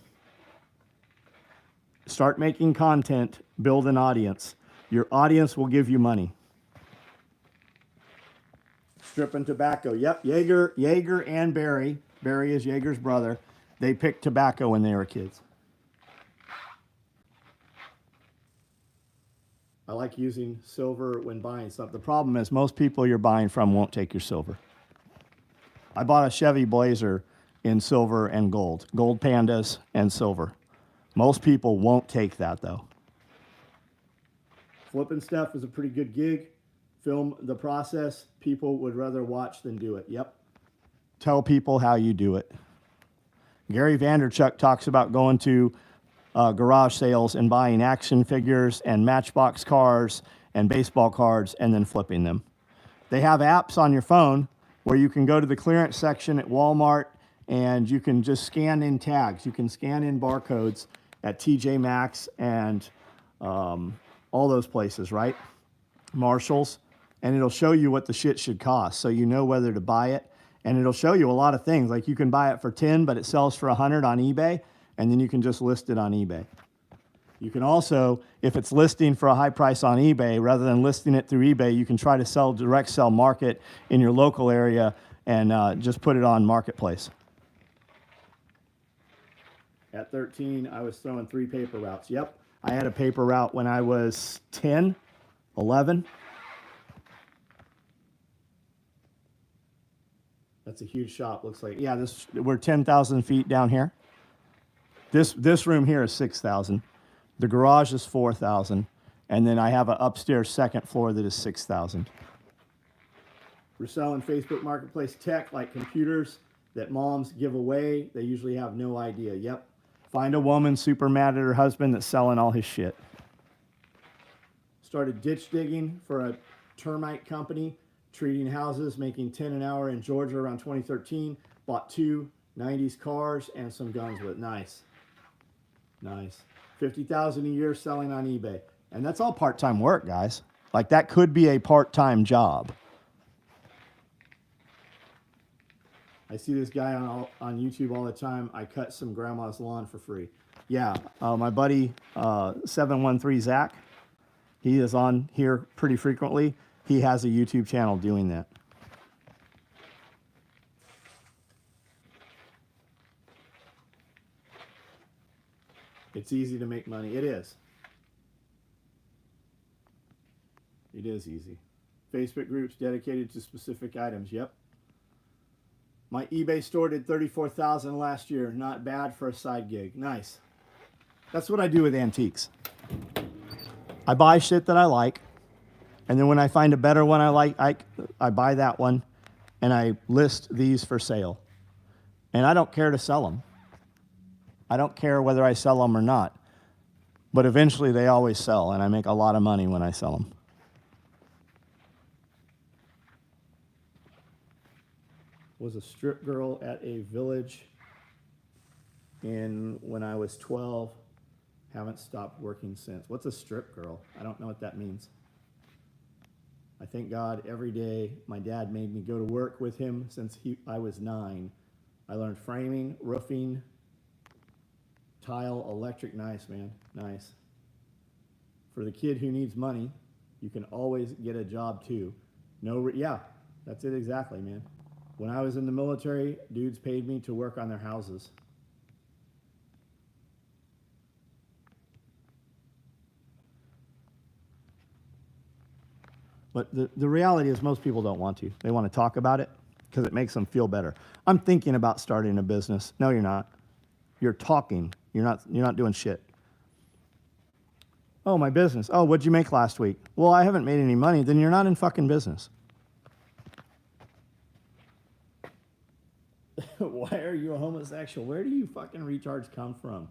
Start making content, build an audience. Your audience will give you money. Stripping tobacco. Yep, Jaeger and Barry. Barry is Jaeger's brother. They picked tobacco when they were kids. I like using silver when buying stuff. The problem is most people you're buying from won't take your silver. I bought a Chevy Blazer in silver and gold pandas and silver. Most people won't take that though. Flipping stuff is a pretty good gig. Film the process. People would rather watch than do it. Yep. Tell people how you do it. Gary Vaynerchuk talks about going to garage sales and buying action figures and Matchbox cars and baseball cards and then flipping them. They have apps on your phone where you can go to the clearance section at Walmart and you can just scan in tags. You can scan in barcodes at TJ Maxx and all those places, right? Marshalls. And it'll show you what the shit should cost so you know whether to buy it. And it'll show you a lot of things. Like you can buy it for 10, but it sells for 100 on eBay, and then you can just list it on eBay. You can also, if it's listing for a high price on eBay, rather than listing it through eBay, you can try to sell direct sell market in your local area and just put it on Marketplace. At 13, I was throwing 3 paper routes. Yep, I had a paper route when I was 10, 11. That's a huge shop, looks like. Yeah, we're 10,000 feet down here. This room here is 6,000. The garage is 4,000. And then I have an upstairs second floor that is 6,000. We're selling Facebook Marketplace tech like computers that moms give away. They usually have no idea. Yep. Find a woman super mad at her husband that's selling all his shit. Started ditch digging for a termite company. Treating houses, making 10 an hour in Georgia around 2013. Bought 2 90s cars and some guns with it. Nice. Nice. $50,000 a year selling on eBay. And that's all part-time work, guys. Like that could be a part-time job. I see this guy on YouTube all the time. I cut some grandma's lawn for free. Yeah, my buddy 713 Zach, he is on here pretty frequently. He has a YouTube channel doing that. It's easy to make money. It is. It is easy. Facebook groups dedicated to specific items. Yep. My eBay store did $34,000 last year. Not bad for a side gig. Nice. That's what I do with antiques. I buy shit that I like. And then when I find a better one I like, I buy that one and I list these for sale. And I don't care to sell them. I don't care whether I sell them or not. But eventually they always sell and I make a lot of money when I sell them. Was a strip girl at a village when I was 12. Haven't stopped working since. What's a strip girl? I don't know what that means. I thank God every day my dad made me go to work with him since I was 9 I learned framing, roofing, tile, electric. Nice, man. Nice. For the kid who needs money, you can always get a job too. Yeah, that's it exactly, man. When I was in the military, dudes paid me to work on their houses. But the reality is most people don't want to. They want to talk about it because it makes them feel better. I'm thinking about starting a business. No, you're not. You're talking. You're not doing shit. Oh, my business. Oh, what'd you make last week? Well, I haven't made any money. Then you're not in fucking business. Why are you a homosexual? Where do you fucking retards come from?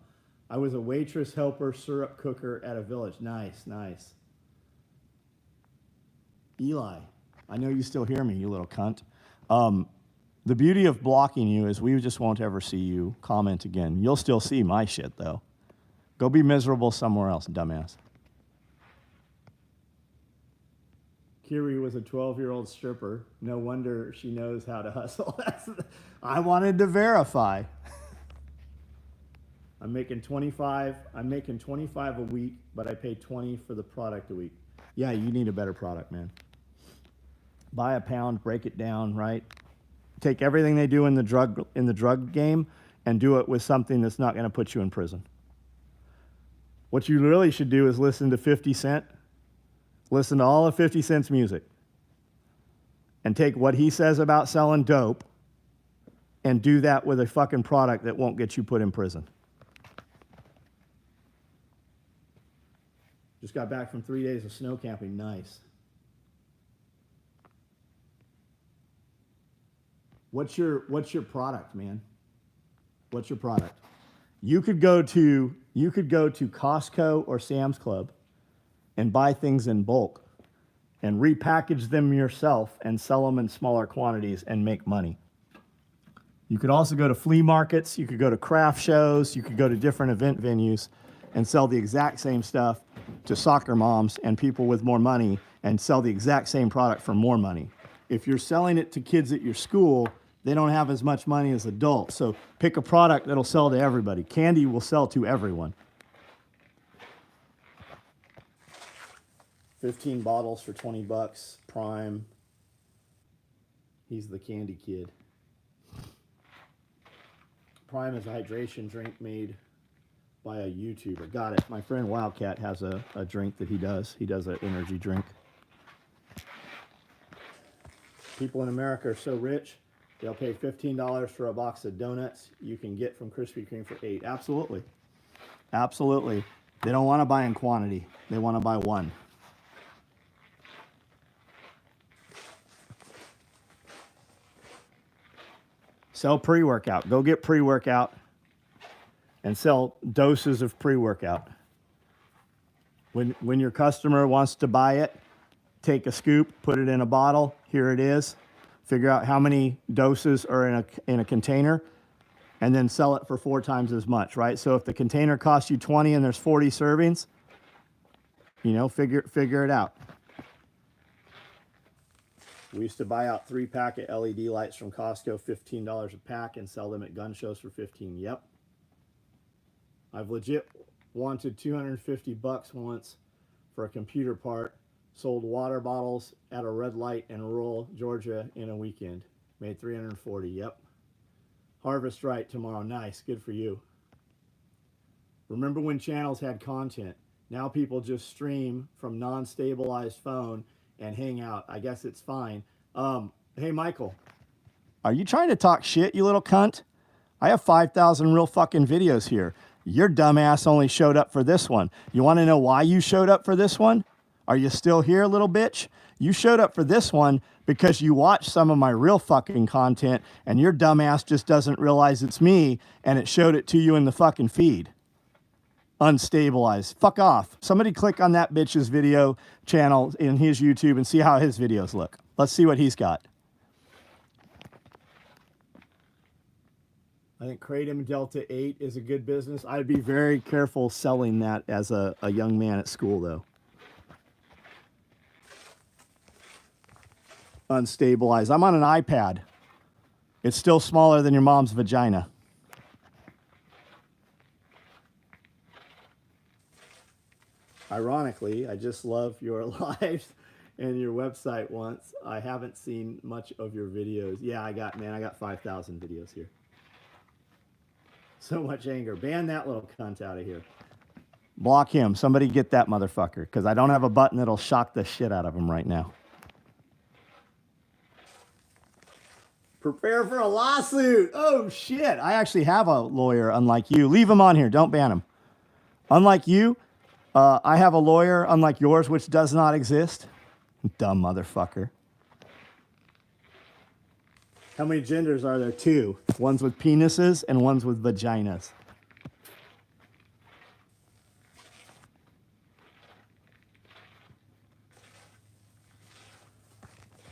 I was a waitress, helper, syrup cooker at a village. Nice, nice. Eli, I know you still hear me, you little cunt. The beauty of blocking you is we just won't ever see you comment again. You'll still see my shit, though. Go be miserable somewhere else, dumbass. Kiri was a 12-year-old stripper. No wonder she knows how to hustle. I wanted to verify. I'm making 25 a week, but I pay 20 for the product a week. Yeah, you need a better product, man. Buy a pound, break it down, right? Take everything they do in the drug game and do it with something that's not going to put you in prison. What you really should do is listen to 50 Cent. Listen to all of 50 Cent's music. And take what he says about selling dope and do that with a fucking product that won't get you put in prison. Just got back from 3 days of snow camping. Nice. What's your product, man? What's your product? You could go to Costco or Sam's Club and buy things in bulk and repackage them yourself and sell them in smaller quantities and make money. You could also go to flea markets, you could go to craft shows, you could go to different event venues and sell the exact same stuff to soccer moms and people with more money and sell the exact same product for more money. If you're selling it to kids at your school, they don't have as much money as adults. So pick a product that'll sell to everybody. Candy will sell to everyone. 15 bottles for 20 bucks, Prime. He's the candy kid. Prime is a hydration drink made by a YouTuber. Got it. My friend Wildcat has a drink that he does. He does an energy drink. People in America are so rich, they'll pay $15 for a box of donuts you can get from Krispy Kreme for $8. Absolutely. Absolutely. They don't want to buy in quantity. They want to buy one. Sell pre-workout. Go get pre-workout and sell doses of pre-workout. When your customer wants to buy it, take a scoop, put it in a bottle. Here it is. Figure out how many doses are in a container, and then sell it for 4 times as much, right? So if the container costs you 20 and there's 40 servings, you know, figure it out. We used to buy out 3-pack of LED lights from Costco, $15 a pack, and sell them at gun shows for $15. Yep. I've legit wanted 250 bucks once for a computer part. Sold water bottles at a red light in rural Georgia in a weekend. Made 340. Yep. Harvest right tomorrow. Nice. Good for you. Remember when channels had content? Now people just stream from non-stabilized phone and hang out. I guess it's fine. Hey, Michael, are you trying to talk shit, you little cunt? I have 5,000 real fucking videos here. Your dumbass only showed up for this one. You want to know why you showed up for this one? Are you still here, little bitch? You showed up for this one because you watched some of my real fucking content and your dumbass just doesn't realize it's me and it showed it to you in the fucking feed. Unstabilized. Fuck off. Somebody click on that bitch's video channel in his YouTube and see how his videos look. Let's see what he's got. I think Kratom Delta 8 is a good business. I'd be very careful selling that as a young man at school, though. Unstabilized. I'm on an iPad. It's still smaller than your mom's vagina. Ironically, I just love your lives and your website once. I haven't seen much of your videos. Yeah, I got 5,000 videos here. So much anger. Ban that little cunt out of here. Block him. Somebody get that motherfucker, because I don't have a button that'll shock the shit out of him right now. Prepare for a lawsuit. Oh, shit. I actually have a lawyer, unlike you. Leave him on here. Don't ban him. Unlike you, I have a lawyer, unlike yours, which does not exist. Dumb motherfucker. How many genders are there? 2. Ones with penises and ones with vaginas.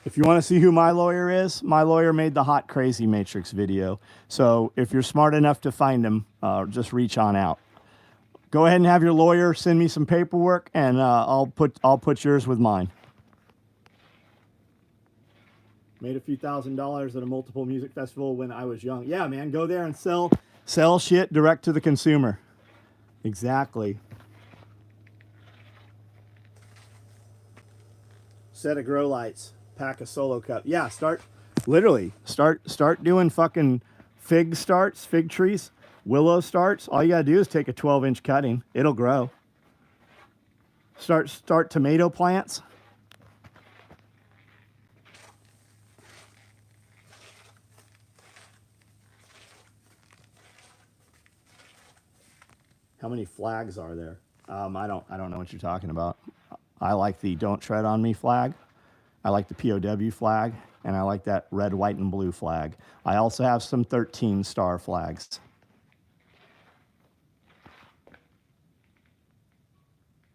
If you want to see who my lawyer is, my lawyer made the Hot Crazy Matrix video. So if you're smart enough to find him, just reach on out. Go ahead and have your lawyer send me some paperwork, and I'll put yours with mine. Made a few $1,000s at a multiple music festival when I was young. Yeah, man, go there and sell shit direct to the consumer. Exactly. Set of grow lights. Pack a solo cup. Yeah, start doing fucking fig trees, willow starts. All you gotta do is take a 12-inch cutting. It'll grow. Start tomato plants. How many flags are there? I don't know what you're talking about. I like the "Don't Tread on Me" flag. I like the POW flag, and I like that red, white, and blue flag. I also have some 13-star flags.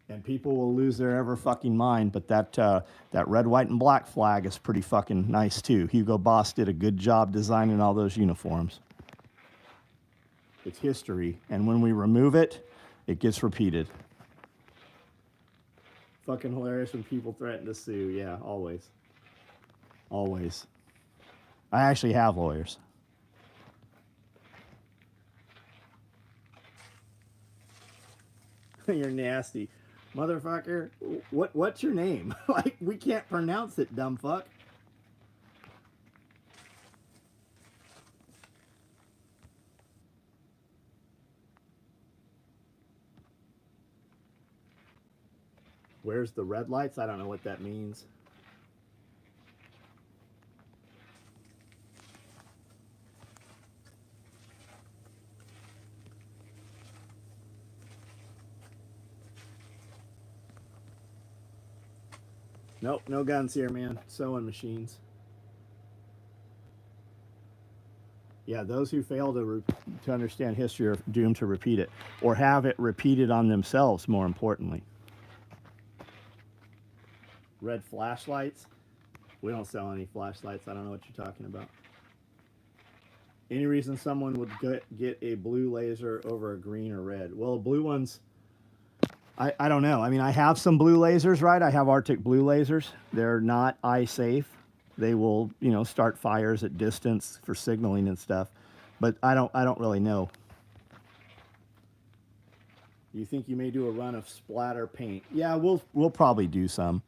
And people will lose their ever fucking mind, but that red, white, and black flag is pretty fucking nice too. Hugo Boss did a good job designing all those uniforms. It's history, and when we remove it, it gets repeated. Fucking hilarious when people threaten to sue. Yeah, always. Always. I actually have lawyers. You're nasty. Motherfucker, what's your name? Like, we can't pronounce it, dumb fuck. Where's the red lights? I don't know what that means. Nope, no guns here, man. Sewing machines. Yeah, those who fail to understand history are doomed to repeat it, or have it repeated on themselves, more importantly. Red flashlights. We don't sell any flashlights. I don't know what you're talking about. Any reason someone would get a blue laser over a green or red? Well, blue ones, I don't know. I mean, I have some blue lasers, right? I have Arctic blue lasers. They're not eye safe. They will, start fires at distance for signaling and stuff. But I don't really know. You think you may do a run of splatter paint? Yeah, we'll probably do some.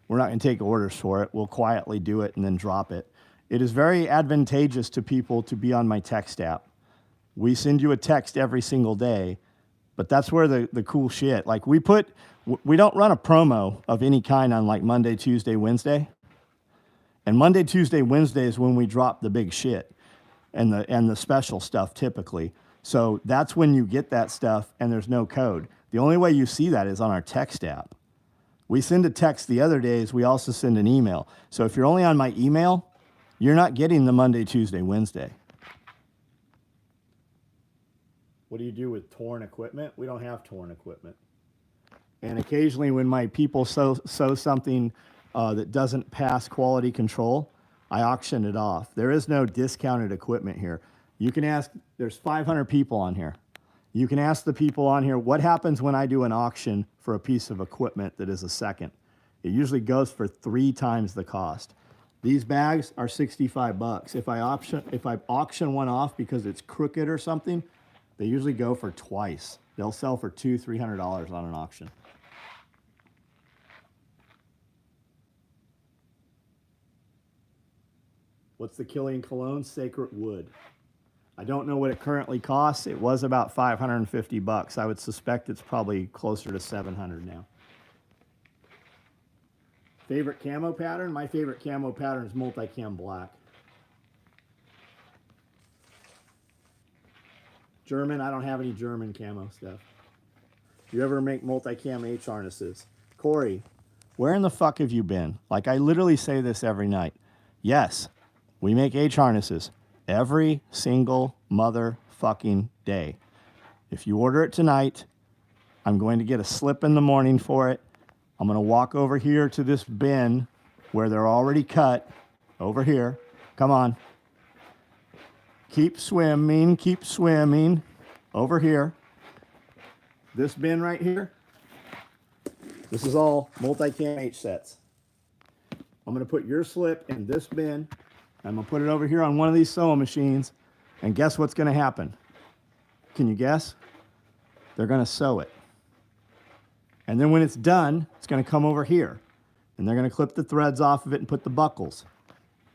We're not going to take orders for it. We'll quietly do it and then drop it. It is very advantageous to people to be on my text app. We send you a text every single day, but that's where the cool shit, like we don't run a promo of any kind on like Monday, Tuesday, Wednesday. And Monday, Tuesday, Wednesday is when we drop the big shit and the special stuff typically. So that's when you get that stuff and there's no code. The only way you see that is on our text app. We send a text the other days. We also send an email. So if you're only on my email, you're not getting the Monday, Tuesday, Wednesday. What do you do with torn equipment? We don't have torn equipment. And occasionally when my people sew something that doesn't pass quality control, I auction it off. There is no discounted equipment here. You can ask, there's 500 people on here. You can ask the people on here, what happens when I do an auction for a piece of equipment that is a second? It usually goes for 3 times the cost. These bags are 65 bucks. If I auction one off because it's crooked or something, they usually go for twice. They'll sell for $200-300 on an auction. What's the Killian Cologne? Sacred Wood. I don't know what it currently costs. It was about 550 bucks. I would suspect it's probably closer to 700 now. Favorite camo pattern? My favorite camo pattern is multicam black. German, I don't have any German camo stuff. You ever make multicam H harnesses? Corey, where in the fuck have you been? Like, I literally say this every night. Yes, we make H harnesses every single motherfucking day. If you order it tonight, I'm going to get a slip in the morning for it. I'm going to walk over here to this bin where they're already cut. Over here. Come on. Keep swimming. Keep swimming. Over here. This bin right here. This is all multicam H sets. I'm going to put your slip in this bin. I'm going to put it over here on one of these sewing machines. And guess what's going to happen? Can you guess? They're going to sew it. And then when it's done, it's going to come over here. And they're going to clip the threads off of it and put the buckles.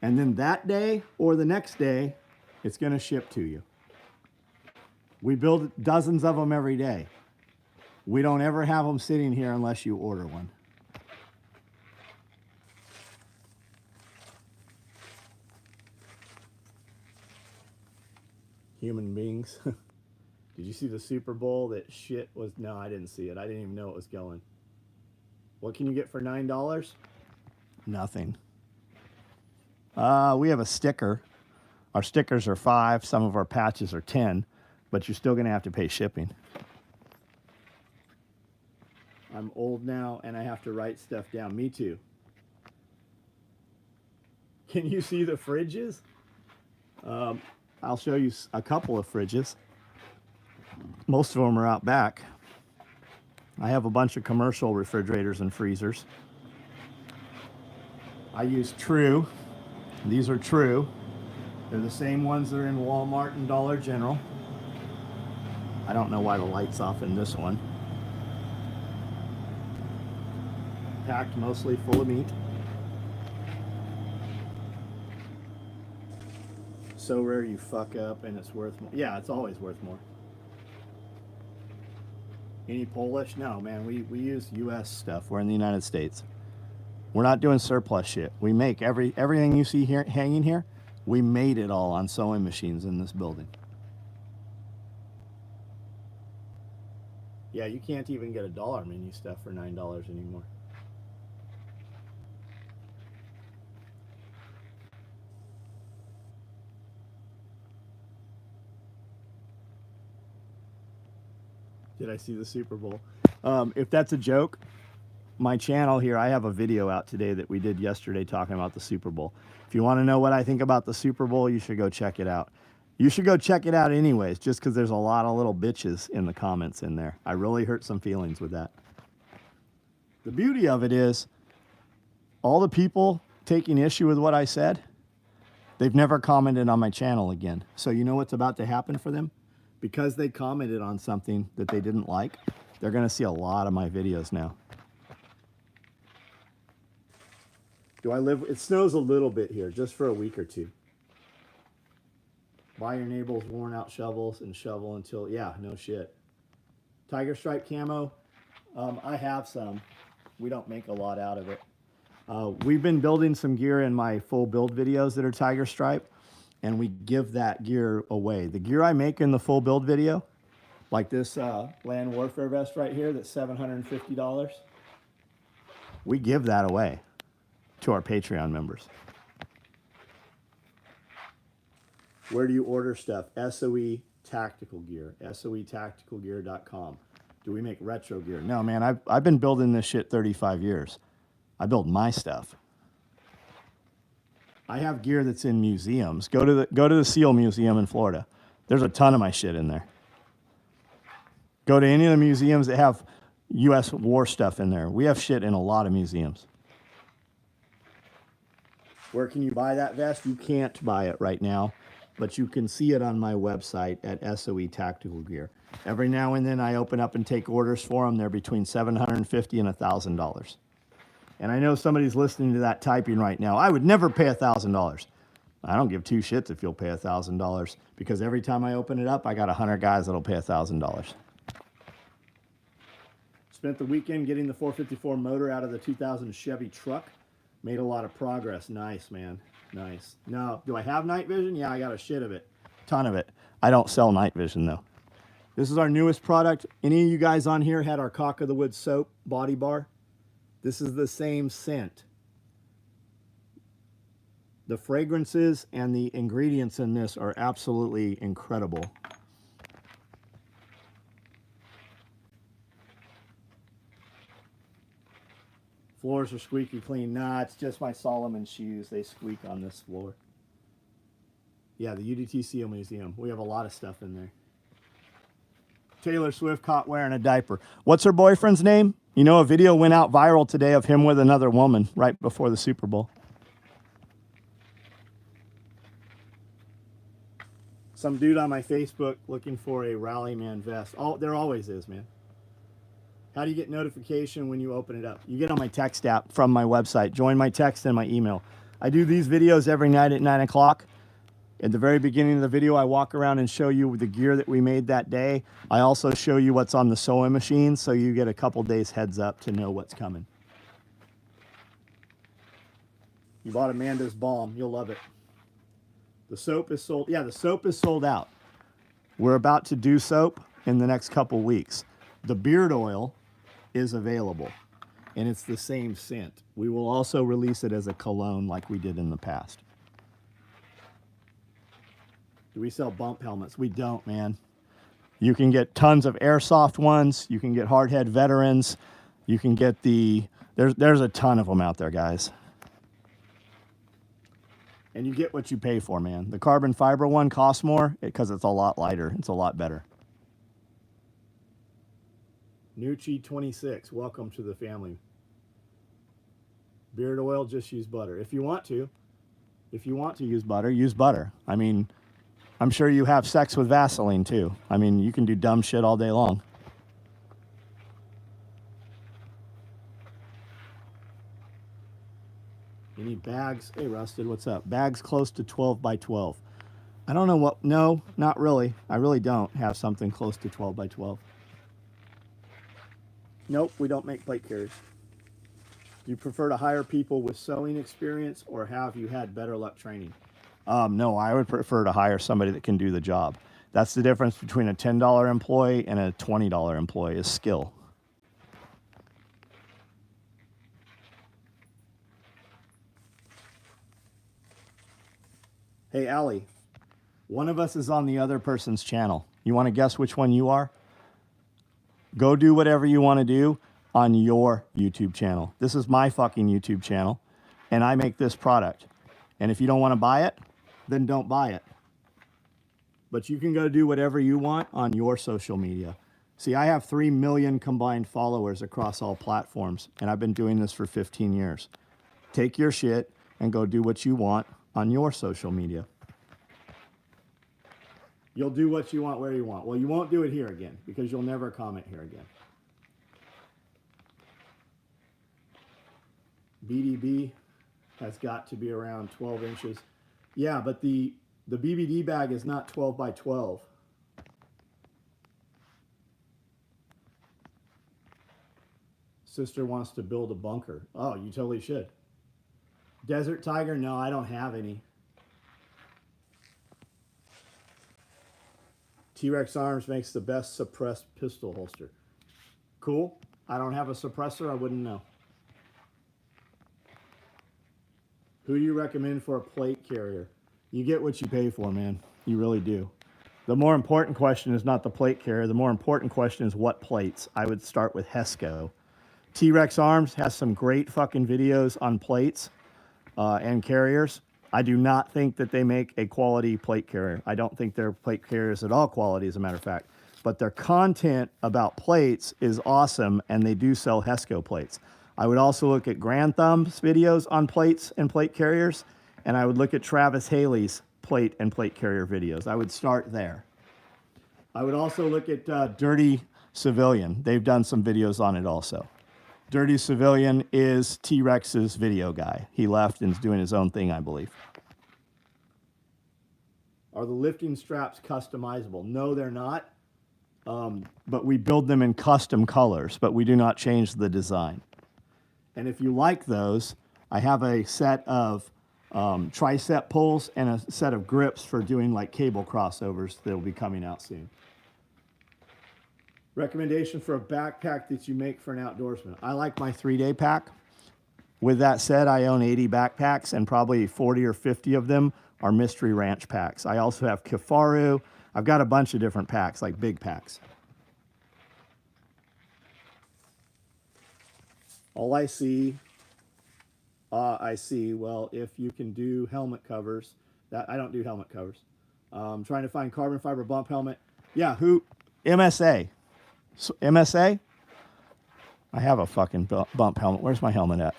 And then that day or the next day, it's going to ship to you. We build dozens of them every day. We don't ever have them sitting here unless you order one. Human beings. Did you see the Super Bowl? That shit was... No, I didn't see it. I didn't even know it was going. What can you get for $9? Nothing. We have a sticker. Our stickers are $5. Some of our patches are $10. But you're still going to have to pay shipping. I'm old now and I have to write stuff down. Me too. Can you see the fridges? I'll show you a couple of fridges. Most of them are out back. I have a bunch of commercial refrigerators and freezers. I use True. These are True. They're the same ones that are in Walmart and Dollar General. I don't know why the light's off in this one. Packed mostly full of meat. So rare you fuck up and it's worth more. Yeah, it's always worth more. Any Polish? No, man, we use U.S. stuff. We're in the United States. We're not doing surplus shit. We make everything you see here hanging here, we made it all on sewing machines in this building. Yeah, you can't even get a dollar menu stuff for $9 anymore. Did I see the Super Bowl? If that's a joke, my channel here, I have a video out today that we did yesterday talking about the Super Bowl. If you want to know what I think about the Super Bowl, you should go check it out. You should go check it out anyways, just because there's a lot of little bitches in the comments in there. I really hurt some feelings with that. The beauty of it is, all the people taking issue with what I said, they've never commented on my channel again. So you know what's about to happen for them? Because they commented on something that they didn't like, they're going to see a lot of my videos now. Do I live? It snows a little bit here, just for a week or two. Buy your neighbor's worn out shovels and shovel until, yeah, no shit. Tiger stripe camo, I have some. We don't make a lot out of it. We've been building some gear in my full build videos that are tiger stripe, and we give that gear away. The gear I make in the full build video, like this land warfare vest right here that's $750, we give that away to our Patreon members. Where do you order stuff? SOE Tactical Gear, SOEtacticalgear.com. Do we make retro gear? No, man, I've been building this shit 35 years. I build my stuff. I have gear that's in museums. Go to the SEAL Museum in Florida. There's a ton of my shit in there. Go to any of the museums that have U.S. war stuff in there. We have shit in a lot of museums. Where can you buy that vest? You can't buy it right now, but you can see it on my website at SOE Tactical Gear. Every now and then I open up and take orders for them. They're between $750 and $1,000. And I know somebody's listening to that typing right now. I would never pay $1,000. I don't give two shits if you'll pay $1,000 because every time I open it up, I got 100 guys that'll pay $1,000. Spent the weekend getting the 454 motor out of the 2000 Chevy truck. Made a lot of progress. Nice, man. Nice. Now, do I have night vision? Yeah, I got a shit of it. Ton of it. I don't sell night vision, though. This is our newest product. Any of you guys on here had our Cock of the Woods soap body bar? This is the same scent. The fragrances and the ingredients in this are absolutely incredible. Floors are squeaky clean. Nah, it's just my Solomon shoes. They squeak on this floor. Yeah, the UDT Seal Museum. We have a lot of stuff in there. Taylor Swift caught wearing a diaper. What's her boyfriend's name? You know, a video went out viral today of him with another woman right before the Super Bowl. Some dude on my Facebook looking for a Rallyman vest. Oh, there always is, man. How do you get notification when you open it up? You get on my text app from my website. Join my text and my email. I do these videos every night at 9 o'clock. At the very beginning of the video, I walk around and show you the gear that we made that day. I also show you what's on the SOE machine, so you get a couple days heads up to know what's coming. You bought Amanda's Balm. You'll love it. The soap is sold. Yeah, the soap is sold out. We're about to do soap in the next couple weeks. The beard oil is available, and it's the same scent. We will also release it as a cologne like we did in the past. Do we sell bump helmets? We don't, man. You can get tons of airsoft ones. You can get hardhead veterans. You can get there's a ton of them out there, guys. And you get what you pay for, man. The carbon fiber one costs more because it's a lot lighter. It's a lot better. Nucci 26, welcome to the family. Beard oil, just use butter. If you want to use butter, use butter. I mean, I'm sure you have sex with Vaseline too. I mean, you can do dumb shit all day long. You need bags. Hey, Rusted, what's up? Bags close to 12 by 12. I don't know what, no, not really. I really don't have something close to 12 by 12. Nope, we don't make plate carriers. Do you prefer to hire people with sewing experience, or have you had better luck training? No, I would prefer to hire somebody that can do the job. That's the difference between a $10 employee and a $20 employee is skill. Hey, Allie, one of us is on the other person's channel. You want to guess which one you are? Go do whatever you want to do on your YouTube channel. This is my fucking YouTube channel, and I make this product. And if you don't want to buy it, then don't buy it. But you can go do whatever you want on your social media. See, I have 3 million combined followers across all platforms, and I've been doing this for 15 years. Take your shit and go do what you want on your social media. You'll do what you want where you want. Well, you won't do it here again because you'll never comment here again. BDB has got to be around 12 inches. Yeah, but the BBD bag is not 12 by 12. Sister wants to build a bunker. Oh, you totally should. Desert Tiger? No, I don't have any. T-Rex Arms makes the best suppressed pistol holster. Cool. I don't have a suppressor. I wouldn't know. Who do you recommend for a plate carrier? You get what you pay for, man. You really do. The more important question is not the plate carrier. The more important question is what plates. I would start with Hesco. T-Rex Arms has some great fucking videos on plates and carriers. I do not think that they make a quality plate carrier. I don't think their plate carriers at all quality, as a matter of fact. But their content about plates is awesome, and they do sell Hesco plates. I would also look at Grand Thumb's videos on plates and plate carriers, and I would look at Travis Haley's plate and plate carrier videos. I would start there. I would also look at Dirty Civilian. They've done some videos on it also. Dirty Civilian is T-Rex's video guy. He left and is doing his own thing, I believe. Are the lifting straps customizable? No, they're not. But we build them in custom colors, but we do not change the design. And if you like those, I have a set of tricep pulls and a set of grips for doing like cable crossovers that will be coming out soon. Recommendation for a backpack that you make for an outdoorsman. I like my 3-day pack. With that said, I own 80 backpacks and probably 40 or 50 of them are Mystery Ranch packs. I also have Kifaru. I've got a bunch of different packs, like big packs. All I see, well, if you can do helmet covers, I don't do helmet covers. I'm trying to find carbon fiber bump helmet. Yeah, MSA. So, MSA? I have a fucking bump helmet. Where's my helmet at?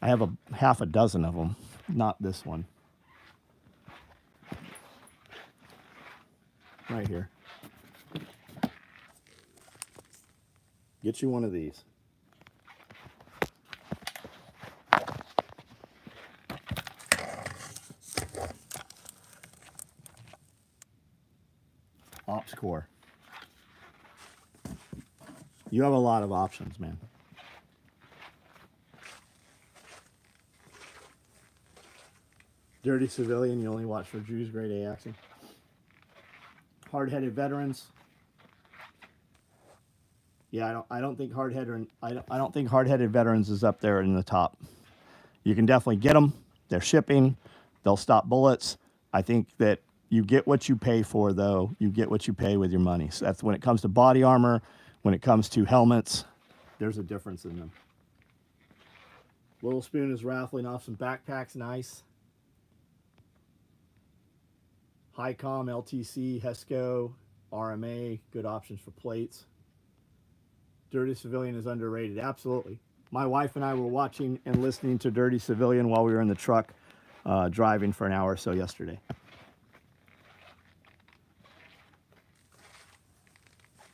I have half a dozen of them, not this one. Right here. Get you one of these. Ops Core. You have a lot of options, man. Dirty Civilian, you only watch for Drew's grade A action. Hard-headed veterans. Yeah, I don't think hard-headed veterans is up there in the top. You can definitely get them. They're shipping. They'll stop bullets. I think that you get what you pay for, though. You get what you pay with your money. So that's when it comes to body armor, when it comes to helmets, there's a difference in them. Little Spoon is raffling off some backpacks. Nice. Highcom, LTC, Hesco, RMA, good options for plates. Dirty Civilian is underrated. Absolutely. My wife and I were watching and listening to Dirty Civilian while we were in the truck driving for an hour or so yesterday.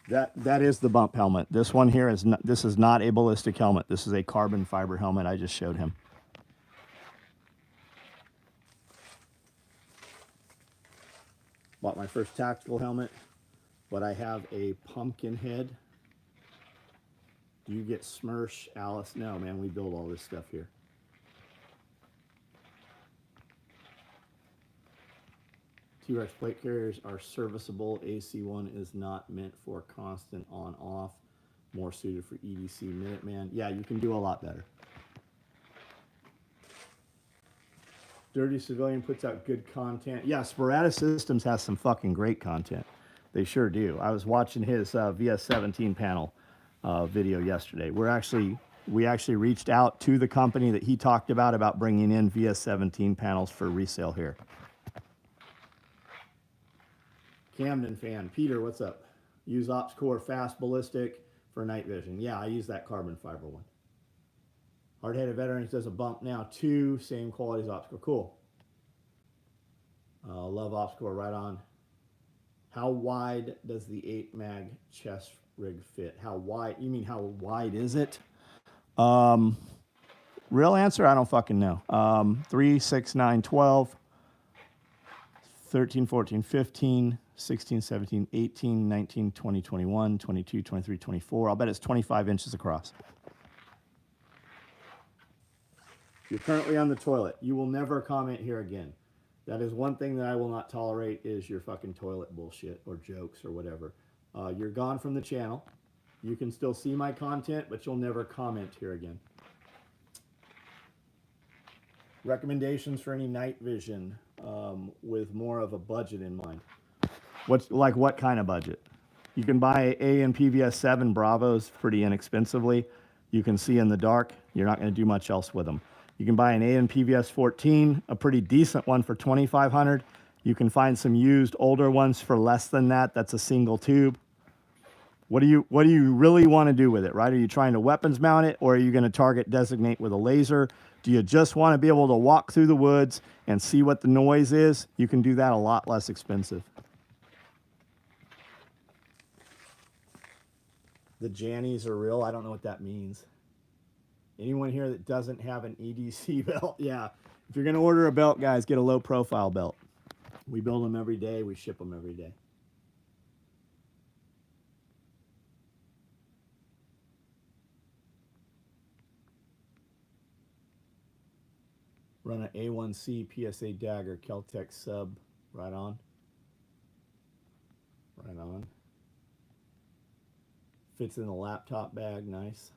That is the bump helmet. This one here is not, this is not a ballistic helmet. This is a carbon fiber helmet I just showed him. Bought my first tactical helmet, but I have a pumpkin head. Do you get Smersh, Alice? No, man, we build all this stuff here. T-Rex plate carriers are serviceable. AC1 is not meant for constant on-off. More suited for EDC Minuteman. Yeah, you can do a lot better. Dirty Civilian puts out good content. Yeah, Sporadic Systems has some fucking great content. They sure do. I was watching his VS17 panel video yesterday. We actually reached out to the company that he talked about bringing in VS17 panels for resale here. Camden fan. Peter, what's up? Use Ops Core Fast Ballistic for night vision. Yeah, I use that carbon fiber one. Hard-headed Veterans does a bump now too. Same quality as Ops Core. Cool. Love Ops Core. Right on. How wide does the 8-mag chest rig fit? How wide? You mean how wide is it? Real answer, I don't fucking know. 3, 6, 9, 12, 13, 14, 15, 16, 17, 18, 19, 20, 21, 22, 23, 24. I'll bet it's 25 inches across. You're currently on the toilet. You will never comment here again. That is one thing that I will not tolerate is your fucking toilet bullshit or jokes or whatever. You're gone from the channel. You can still see my content, but you'll never comment here again. Recommendations for any night vision with more of a budget in mind. What kind of budget? You can buy A and PVS 7 Bravos pretty inexpensively. You can see in the dark. You're not going to do much else with them. You can buy an A and PVS 14, a pretty decent one for $2,500. You can find some used older ones for less than that. That's a single tube. What do you really want to do with it, right? Are you trying to weapons mount it, or are you going to target designate with a laser? Do you just want to be able to walk through the woods and see what the noise is? You can do that a lot less expensive. The Jannies are real. I don't know what that means. Anyone here that doesn't have an EDC belt? Yeah. If you're going to order a belt, guys, get a low profile belt. We build them every day. We ship them every day. Run an A1C PSA Dagger Keltec sub. Right on. Right on. Fits in the laptop bag. Nice.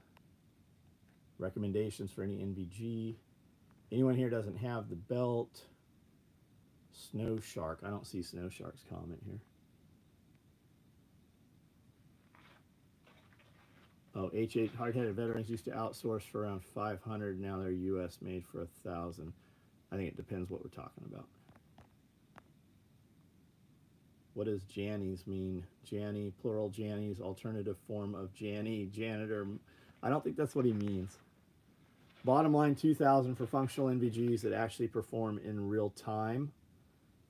Recommendations for any NVG. Anyone here doesn't have the belt? Snow Shark. I don't see Snow Shark's comment here. Oh, H8 hard-headed veterans used to outsource for around 500. Now they're U.S. made for 1,000. I think it depends what we're talking about. What does Jannies mean? Janny, plural Jannies, alternative form of Janny, janitor. I don't think that's what he means. Bottom line, 2,000 for functional NVGs that actually perform in real time.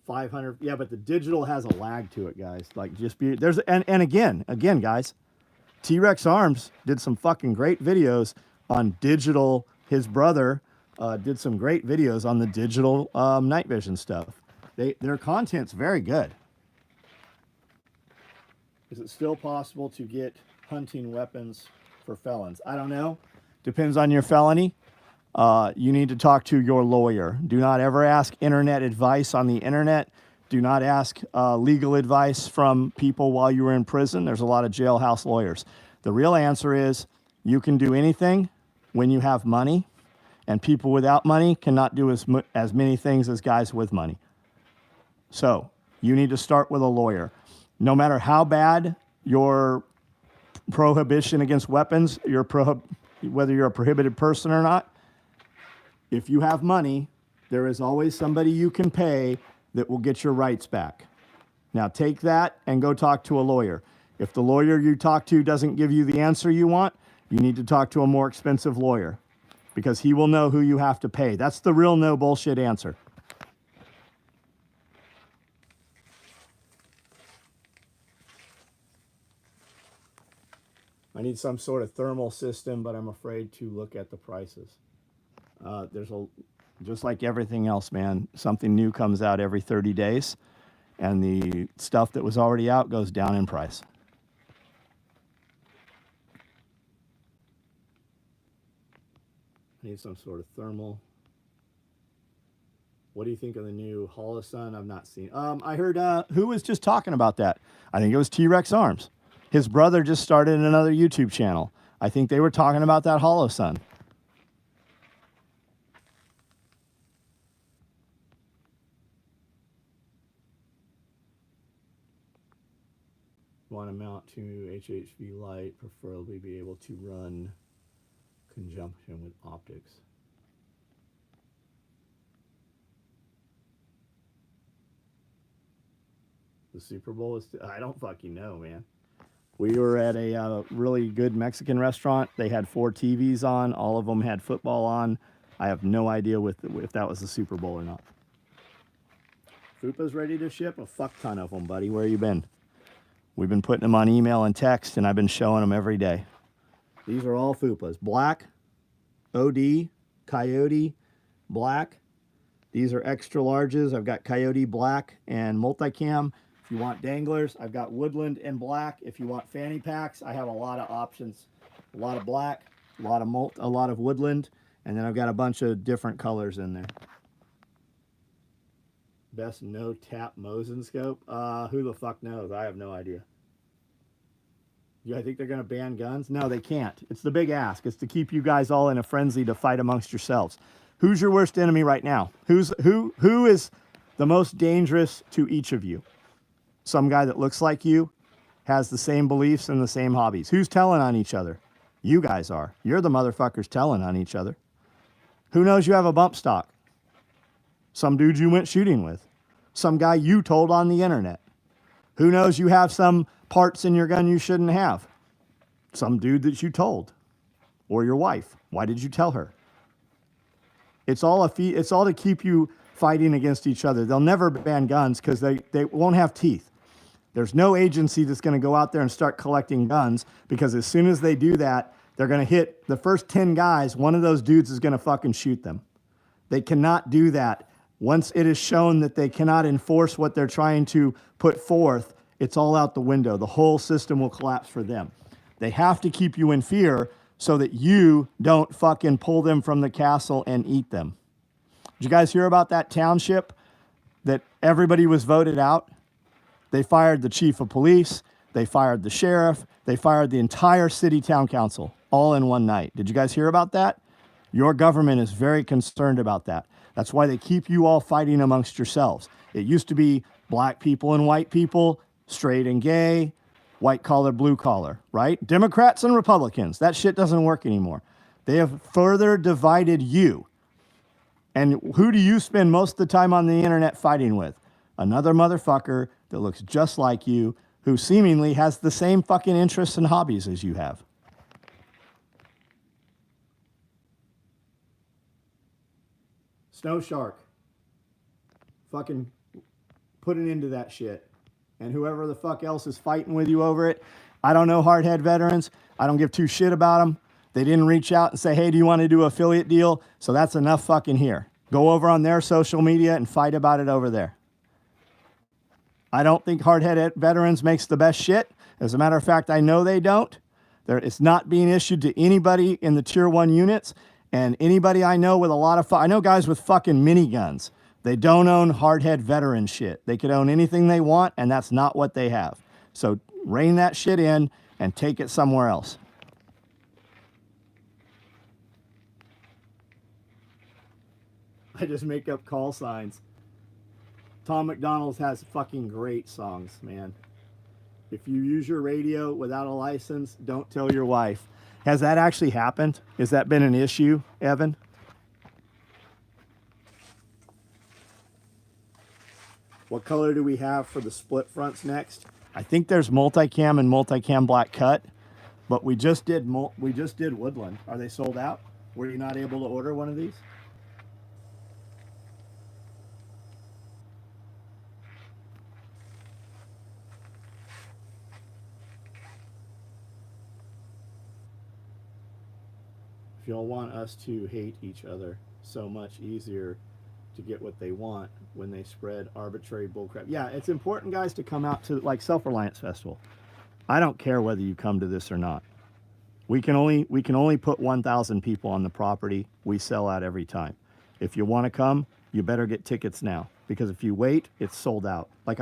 500. Yeah, but the digital has a lag to it, guys. Like, just be there's and again, guys. T-Rex Arms did some fucking great videos on digital. His brother did some great videos on the digital night vision stuff. Their content's very good. Is it still possible to get hunting weapons for felons? I don't know. Depends on your felony. You need to talk to your lawyer. Do not ever ask internet advice on the internet. Do not ask legal advice from people while you were in prison. There's a lot of jailhouse lawyers. The real answer is you can do anything when you have money, and people without money cannot do as many things as guys with money. So you need to start with a lawyer. No matter how bad your prohibition against weapons, whether you're a prohibited person or not, if you have money, there is always somebody you can pay that will get your rights back. Now take that and go talk to a lawyer. If the lawyer you talk to doesn't give you the answer you want, you need to talk to a more expensive lawyer because he will know who you have to pay. That's the real no bullshit answer. I need some sort of thermal system, but I'm afraid to look at the prices. Just like everything else, man, something new comes out every 30 days, and the stuff that was already out goes down in price. I need some sort of thermal. What do you think of the new Holosun? I've not seen. I heard, who was just talking about that? I think it was T-Rex Arms. His brother just started another YouTube channel. I think they were talking about that Holosun. Want to mount to HHV light, preferably be able to run conjunction with optics. The Super Bowl is, I don't fucking know, man. We were at a really good Mexican restaurant. They had 4 TVs on. All of them had football on. I have no idea if that was the Super Bowl or not. Fupa's ready to ship? A fuck ton of them, buddy. Where you been? We've been putting them on email and text, and I've been showing them every day. These are all Fupas. Black, OD, Coyote, black. These are extra larges. I've got Coyote black and multicam. If you want danglers, I've got woodland and black. If you want fanny packs, I have a lot of options. A lot of black, a lot of woodland, and then I've got a bunch of different colors in there. Best no-tap Mosin scope? Who the fuck knows? I have no idea. Yeah, I think they're going to ban guns? No, they can't. It's the big ask. It's to keep you guys all in a frenzy to fight amongst yourselves. Who's your worst enemy right now? Who is the most dangerous to each of you? Some guy that looks like you, has the same beliefs and the same hobbies. Who's telling on each other? You guys are. You're the motherfuckers telling on each other. Who knows you have a bump stock? Some dude you went shooting with. Some guy you told on the internet. Who knows you have some parts in your gun you shouldn't have? Some dude that you told. Or your wife. Why did you tell her? It's all it's all to keep you fighting against each other. They'll never ban guns because they won't have teeth. There's no agency that's going to go out there and start collecting guns, because as soon as they do that, they're going to hit the first 10 guys. One of those dudes is going to fucking shoot them. They cannot do that. Once it is shown that they cannot enforce what they're trying to put forth, it's all out the window. The whole system will collapse for them. They have to keep you in fear so that you don't fucking pull them from the castle and eat them. Did you guys hear about that township that everybody was voted out? They fired the chief of police, they fired the sheriff, they fired the entire city town council all in one night. Did you guys hear about that? Your government is very concerned about that. That's why they keep you all fighting amongst yourselves. It used to be black people and white people, straight and gay, white collar, blue collar, right? Democrats and Republicans. That shit doesn't work anymore. They have further divided you. And who do you spend most of the time on the internet fighting with? Another motherfucker that looks just like you, who seemingly has the same fucking interests and hobbies as you have. Snow Shark. Fucking put an end to that shit. And whoever the fuck else is fighting with you over it, I don't know hardhead veterans. I don't give two shit about them. They didn't reach out and say, hey, do you want to do an affiliate deal? So that's enough fucking here. Go over on their social media and fight about it over there. I don't think hardhead veterans makes the best shit. As a matter of fact, I know they don't. It's not being issued to anybody in the tier 1 units. And anybody I know with a lot of, I know guys with fucking miniguns. They don't own hardhead veteran shit. They could own anything they want, and that's not what they have. So rein that shit in and take it somewhere else. I just make up call signs. Tom McDonald's has fucking great songs, man. If you use your radio without a license, don't tell your wife. Has that actually happened? Has that been an issue, Evan? What color do we have for the split fronts next? I think there's multicam and multicam black cut, but we just did woodland. Are they sold out? Were you not able to order one of these? If y'all want us to hate each other, so much easier to get what they want when they spread arbitrary bullcrap. Yeah, it's important, guys, to come out to like Self-Reliance Festival. I don't care whether you come to this or not. We can only put 1,000 people on the property. We sell out every time. If you want to come, you better get tickets now, because if you wait, it's sold out. Like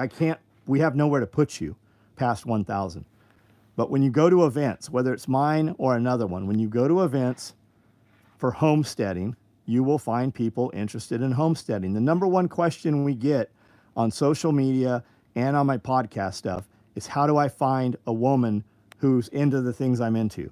we have nowhere to put you past 1,000. But when you go to events, whether it's mine or another one, when you go to events for homesteading, you will find people interested in homesteading. The number one question we get on social media and on my podcast stuff is, how do I find a woman who's into the things I'm into?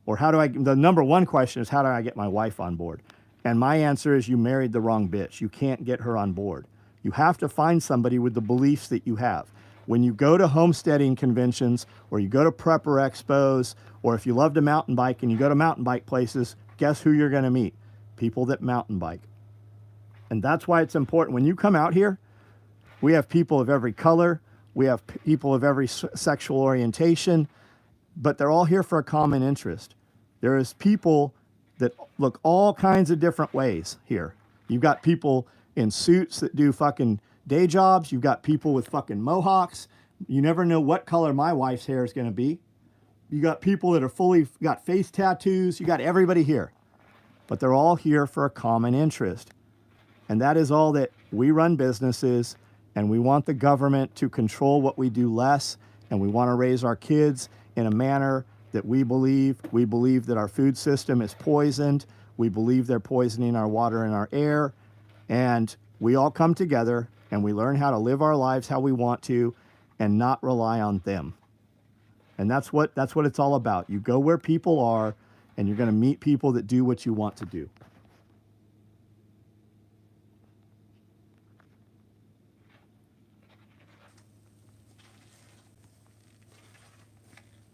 Or the number one question is, how do I get my wife on board? And my answer is, you married the wrong bitch. You can't get her on board. You have to find somebody with the beliefs that you have. When you go to homesteading conventions, or you go to prepper expos, or if you love to mountain bike and you go to mountain bike places, guess who you're going to meet? People that mountain bike. And that's why it's important. When you come out here, we have people of every color. We have people of every sexual orientation, but they're all here for a common interest. There is people that look all kinds of different ways here. You've got people in suits that do fucking day jobs. You've got people with fucking mohawks. You never know what color my wife's hair is going to be. You got people that are got face tattoos. You got everybody here. But they're all here for a common interest. And that is all that we run businesses, and we want the government to control what we do less, and we want to raise our kids in a manner that we believe. We believe that our food system is poisoned. We believe they're poisoning our water and our air. And we all come together and we learn how to live our lives how we want to and not rely on them. And that's what it's all about. You go where people are, and you're going to meet people that do what you want to do.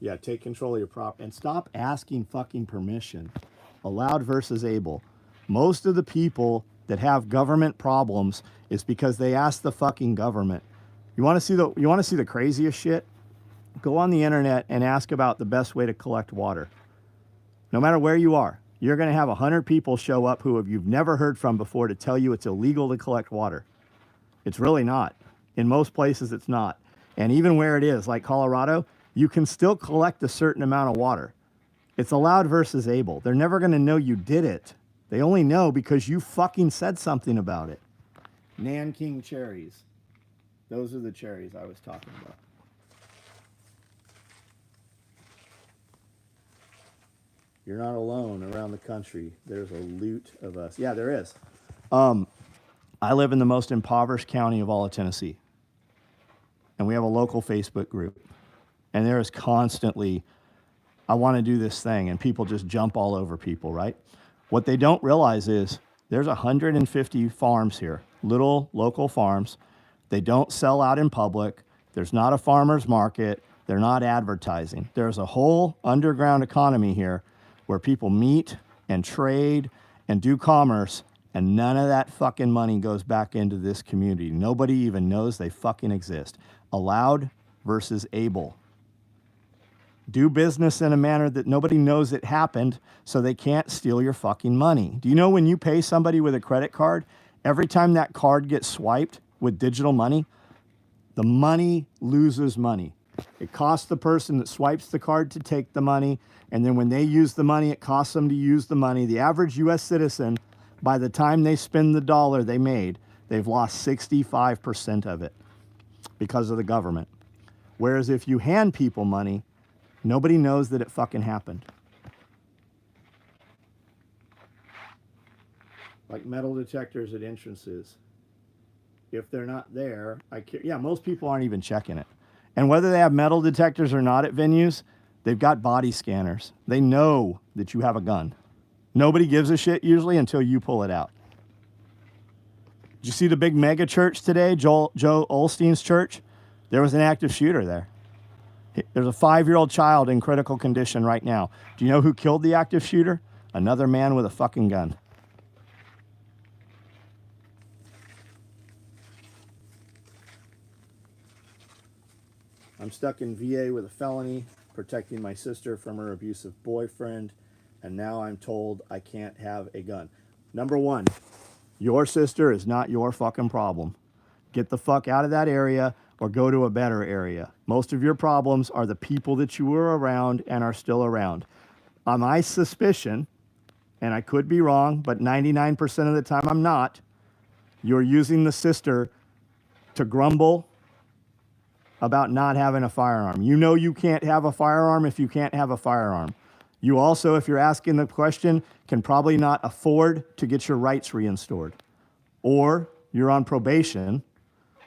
Yeah, take control of your prop and stop asking fucking permission. Allowed versus able. Most of the people that have government problems is because they ask the fucking government. You want to see the craziest shit? Go on the internet and ask about the best way to collect water. No matter where you are, you're going to have 100 people show up who you've never heard from before to tell you it's illegal to collect water. It's really not. In most places, it's not. And even where it is, like Colorado, you can still collect a certain amount of water. It's allowed versus able. They're never going to know you did it. They only know because you fucking said something about it. Nanking cherries. Those are the cherries I was talking about. You're not alone around the country. There's a loot of us. Yeah, there is. I live in the most impoverished county of all of Tennessee. And we have a local Facebook group. And there is constantly, I want to do this thing. And people just jump all over people, right? What they don't realize is there's 150 farms here, little local farms. They don't sell out in public. There's not a farmer's market. They're not advertising. There's a whole underground economy here where people meet and trade and do commerce, and none of that fucking money goes back into this community. Nobody even knows they fucking exist. Allowed versus able. Do business in a manner that nobody knows it happened so they can't steal your fucking money. Do you know when you pay somebody with a credit card, every time that card gets swiped with digital money, the money loses money. It costs the person that swipes the card to take the money, and then when they use the money, it costs them to use the money. The average U.S. citizen, by the time they spend the dollar they made, they've lost 65% of it because of the government. Whereas if you hand people money, nobody knows that it fucking happened. Like metal detectors at entrances. If they're not there, most people aren't even checking it. And whether they have metal detectors or not at venues, they've got body scanners. They know that you have a gun. Nobody gives a shit usually until you pull it out. Did you see the big mega church today, Joe Olstein's church? There was an active shooter there. There's a 5-year-old child in critical condition right now. Do you know who killed the active shooter? Another man with a fucking gun. I'm stuck in VA with a felony, protecting my sister from her abusive boyfriend, and now I'm told I can't have a gun. Number one, your sister is not your fucking problem. Get the fuck out of that area or go to a better area. Most of your problems are the people that you were around and are still around. On my suspicion, and I could be wrong, but 99% of the time I'm not, you're using the sister to grumble about not having a firearm. You know you can't have a firearm if you can't have a firearm. You also, if you're asking the question, can probably not afford to get your rights reinstored. Or you're on probation,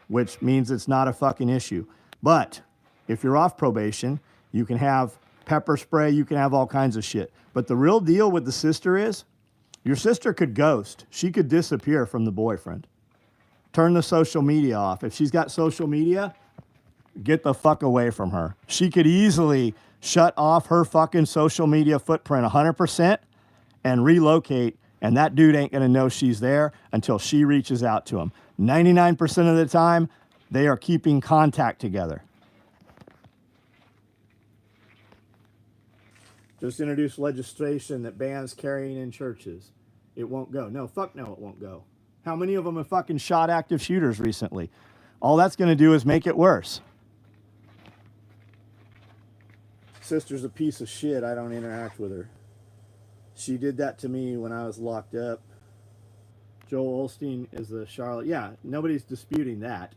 which means it's not a fucking issue. But if you're off probation, you can have pepper spray, you can have all kinds of shit. But the real deal with the sister is, your sister could ghost. She could disappear from the boyfriend. Turn the social media off. If she's got social media, get the fuck away from her. She could easily shut off her fucking social media footprint 100% and relocate, and that dude ain't gonna know she's there until she reaches out to him. 99% of the time, they are keeping contact together. Just introduced legislation that bans carrying in churches. It won't go. No, fuck no, it won't go. How many of them have fucking shot active shooters recently? All that's gonna do is make it worse. Sister's a piece of shit. I don't interact with her. She did that to me when I was locked up. Joel Olstein is the Charlotte. Yeah, nobody's disputing that.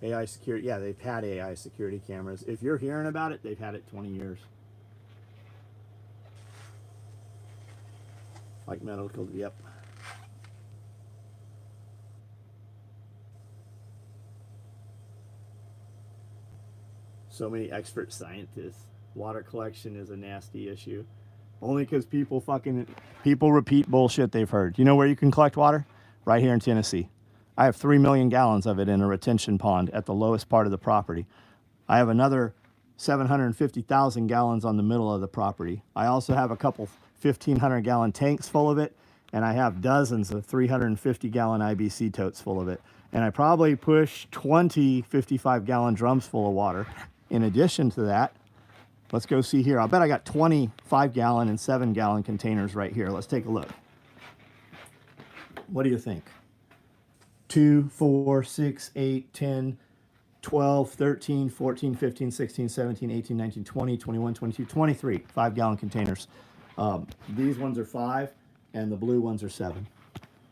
AI security. Yeah, they've had AI security cameras. If you're hearing about it, they've had it 20 years. Like medical. Yep. So many expert scientists. Water collection is a nasty issue. Only because people repeat bullshit they've heard. You know where you can collect water? Right here in Tennessee. I have 3 million gallons of it in a retention pond at the lowest part of the property. I have another 750,000 gallons on the middle of the property. I also have a couple 1,500 gallon tanks full of it, and I have dozens of 350 gallon IBC totes full of it. And I probably push 20 55 gallon drums full of water. In addition to that, let's go see here. I'll bet I got 20 5-gallon and 7-gallon containers right here. Let's take a look. What do you think? 2, 4, 6, 8, 10, 12, 13, 14, 15, 16, 17, 18, 19, 20, 21, 22, 23 5-gallon containers. These ones are 5 and the blue ones are 7.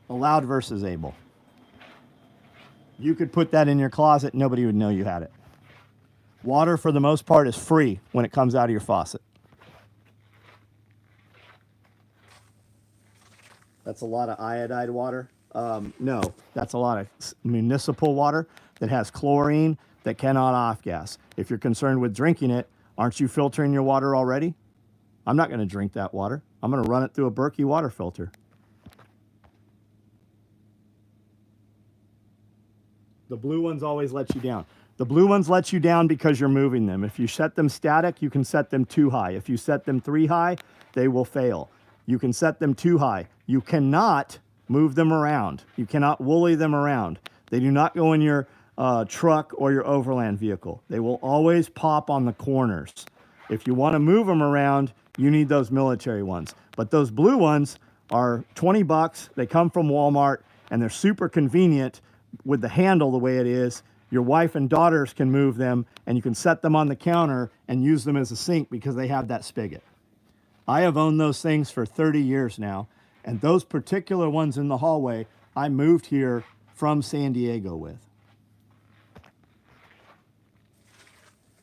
Allowed versus able. You could put that in your closet, nobody would know you had it. Water, for the most part, is free when it comes out of your faucet. That's a lot of iodide water. No, that's a lot of municipal water that has chlorine that cannot off-gas. If you're concerned with drinking it, aren't you filtering your water already? I'm not going to drink that water. I'm going to run it through a Berkey water filter. The blue ones always let you down. The blue ones let you down because you're moving them. If you set them static, you can set them too high. If you set them 3 high, they will fail. You can set them too high. You cannot move them around. You cannot woolly them around. They do not go in your truck or your overland vehicle. They will always pop on the corners. If you want to move them around, you need those military ones. But those blue ones are 20 bucks. They come from Walmart and they're super convenient with the handle the way it is. Your wife and daughters can move them and you can set them on the counter and use them as a sink because they have that spigot. I have owned those things for 30 years now. And those particular ones in the hallway, I moved here from San Diego with.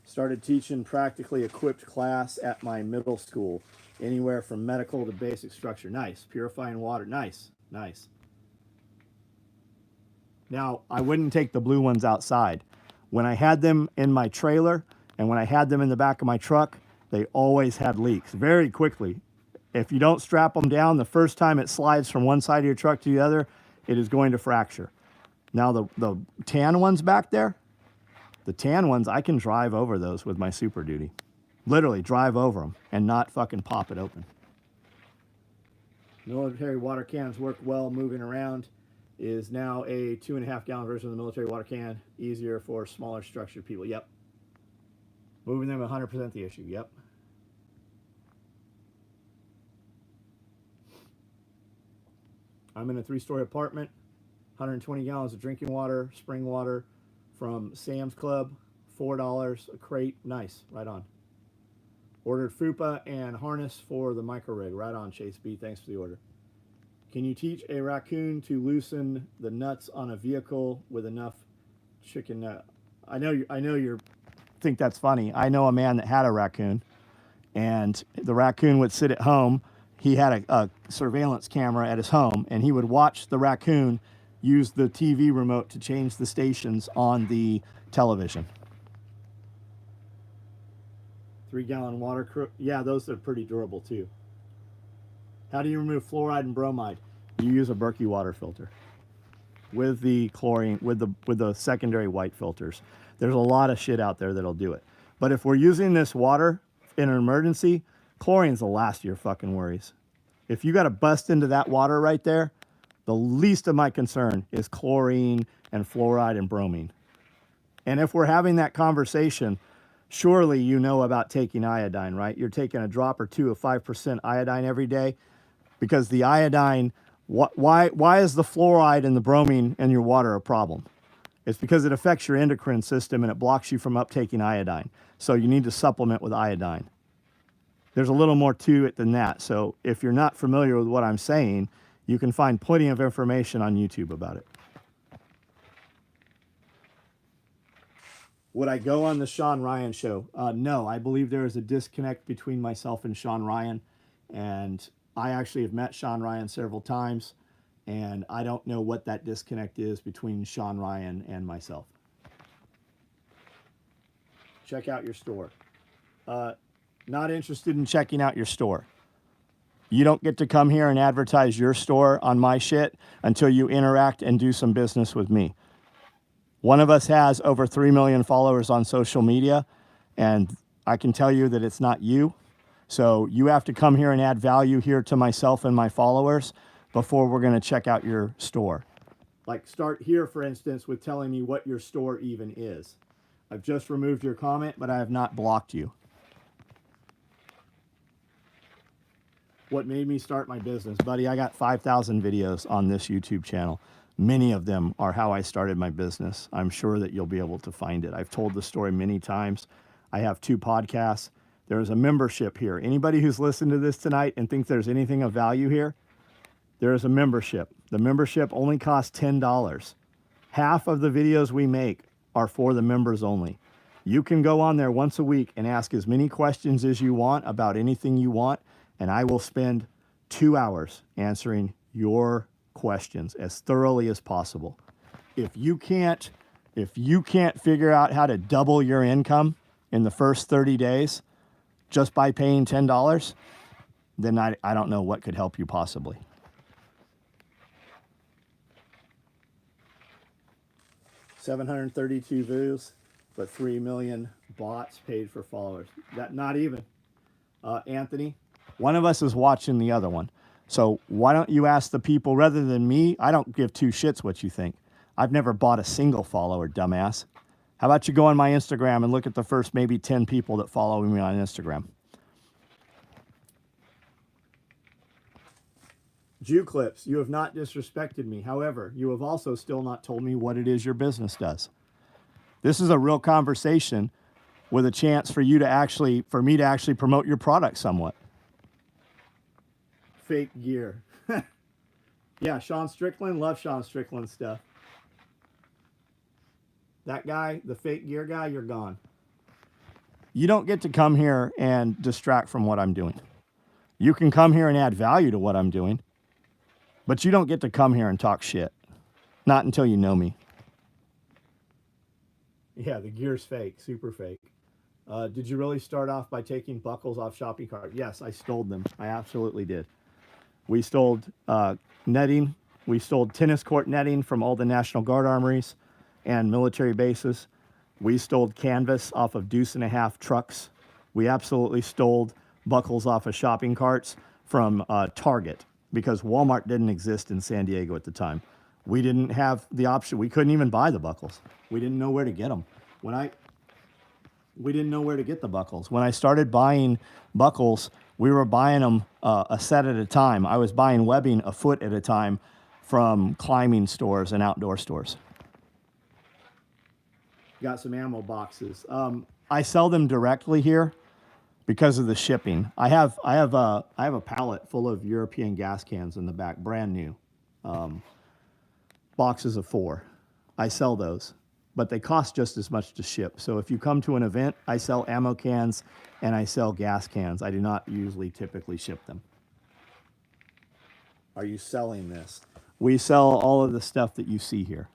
Started teaching practically equipped class at my middle school. Anywhere from medical to basic structure. Nice. Purifying water. Nice. Nice. Now, I wouldn't take the blue ones outside. When I had them in my trailer and when I had them in the back of my truck, they always had leaks very quickly. If you don't strap them down, the first time it slides from one side of your truck to the other, it is going to fracture. Now the tan ones back there, the tan ones, I can drive over those with my Super Duty. Literally drive over them and not fucking pop it open. Military water cans work well moving around. Is now a 2.5 gallon version of the military water can. Easier for smaller structured people. Yep. Moving them 100% the issue. Yep. I'm in a 3-story apartment, 120 gallons of drinking water, spring water from Sam's Club, $4 a crate. Nice, right on. Ordered FUPA and harness for the micro rig. Right on, Chase B. Thanks for the order. Can you teach a raccoon to loosen the nuts on a vehicle with enough chicken nut? I know you think that's funny. I know a man that had a raccoon, and the raccoon would sit at home. He had a surveillance camera at his home, and he would watch the raccoon use the TV remote to change the stations on the television. 3-gallon water. Yeah, those are pretty durable too. How do you remove fluoride and bromide? You use a Berkey water filter with the chlorine, with the secondary white filters. There's a lot of shit out there that'll do it. But if we're using this water in an emergency, chlorine's the last of your fucking worries. If you got to bust into that water right there, the least of my concern is chlorine and fluoride and bromine. And if we're having that conversation, surely you know about taking iodine, right? You're taking a drop or two of 5% iodine every day because the iodine, why is the fluoride and the bromine in your water a problem? It's because it affects your endocrine system and it blocks you from uptaking iodine. So you need to supplement with iodine. There's a little more to it than that. So if you're not familiar with what I'm saying, you can find plenty of information on YouTube about it. Would I go on the Sean Ryan show? No, I believe there is a disconnect between myself and Sean Ryan. And I actually have met Sean Ryan several times. And I don't know what that disconnect is between Sean Ryan and myself. Check out your store. Not interested in checking out your store. You don't get to come here and advertise your store on my shit until you interact and do some business with me. One of us has over 3 million followers on social media, and I can tell you that it's not you. So you have to come here and add value here to myself and my followers before we're going to check out your store. Like start here, for instance, with telling me what your store even is. I've just removed your comment, but I have not blocked you. What made me start my business? Buddy, I got 5,000 videos on this YouTube channel. Many of them are how I started my business. I'm sure that you'll be able to find it. I've told the story many times. I have 2 podcasts. There is a membership here. Anybody who's listened to this tonight and thinks there's anything of value here, there is a membership. The membership only costs $10. Half of the videos we make are for the members only. You can go on there once a week and ask as many questions as you want about anything you want, and I will spend 2 hours answering your questions as thoroughly as possible. If you can't figure out how to double your income in the first 30 days just by paying $10, then I don't know what could help you possibly. $732 views, but 3 million bots paid for followers. That not even. Anthony, one of us is watching the other one. So why don't you ask the people rather than me? I don't give 2 shits what you think. I've never bought a single follower, dumbass. How about you go on my Instagram and look at the first maybe 10 people that follow me on Instagram? Jew Clips, you have not disrespected me. However, you have also still not told me what it is your business does. This is a real conversation with a chance for me to actually promote your product somewhat. Fake gear. Yeah, Sean Strickland, love Sean Strickland stuff. That guy, the fake gear guy, you're gone. You don't get to come here and distract from what I'm doing. You can come here and add value to what I'm doing, but you don't get to come here and talk shit. Not until you know me. Yeah, the gear's fake, super fake. Did you really start off by taking buckles off shopping cart? Yes, I stole them. I absolutely did. We stole netting. We stole tennis court netting from all the National Guard armories and military bases. We stole canvas off of deuce and a half trucks. We absolutely stole buckles off of shopping carts from Target because Walmart didn't exist in San Diego at the time. We didn't have the option. We couldn't even buy the buckles. We didn't know where to get them. We didn't know where to get the buckles. When I started buying buckles, we were buying them a set at a time. I was buying webbing a foot at a time from climbing stores and outdoor stores. Got some ammo boxes. I sell them directly here because of the shipping. I have a pallet full of European gas cans in the back, brand new, boxes of 4. I sell those, but they cost just as much to ship. So if you come to an event, I sell ammo cans and I sell gas cans. I do not usually typically ship them. Are you selling this? We sell all of the stuff that you see here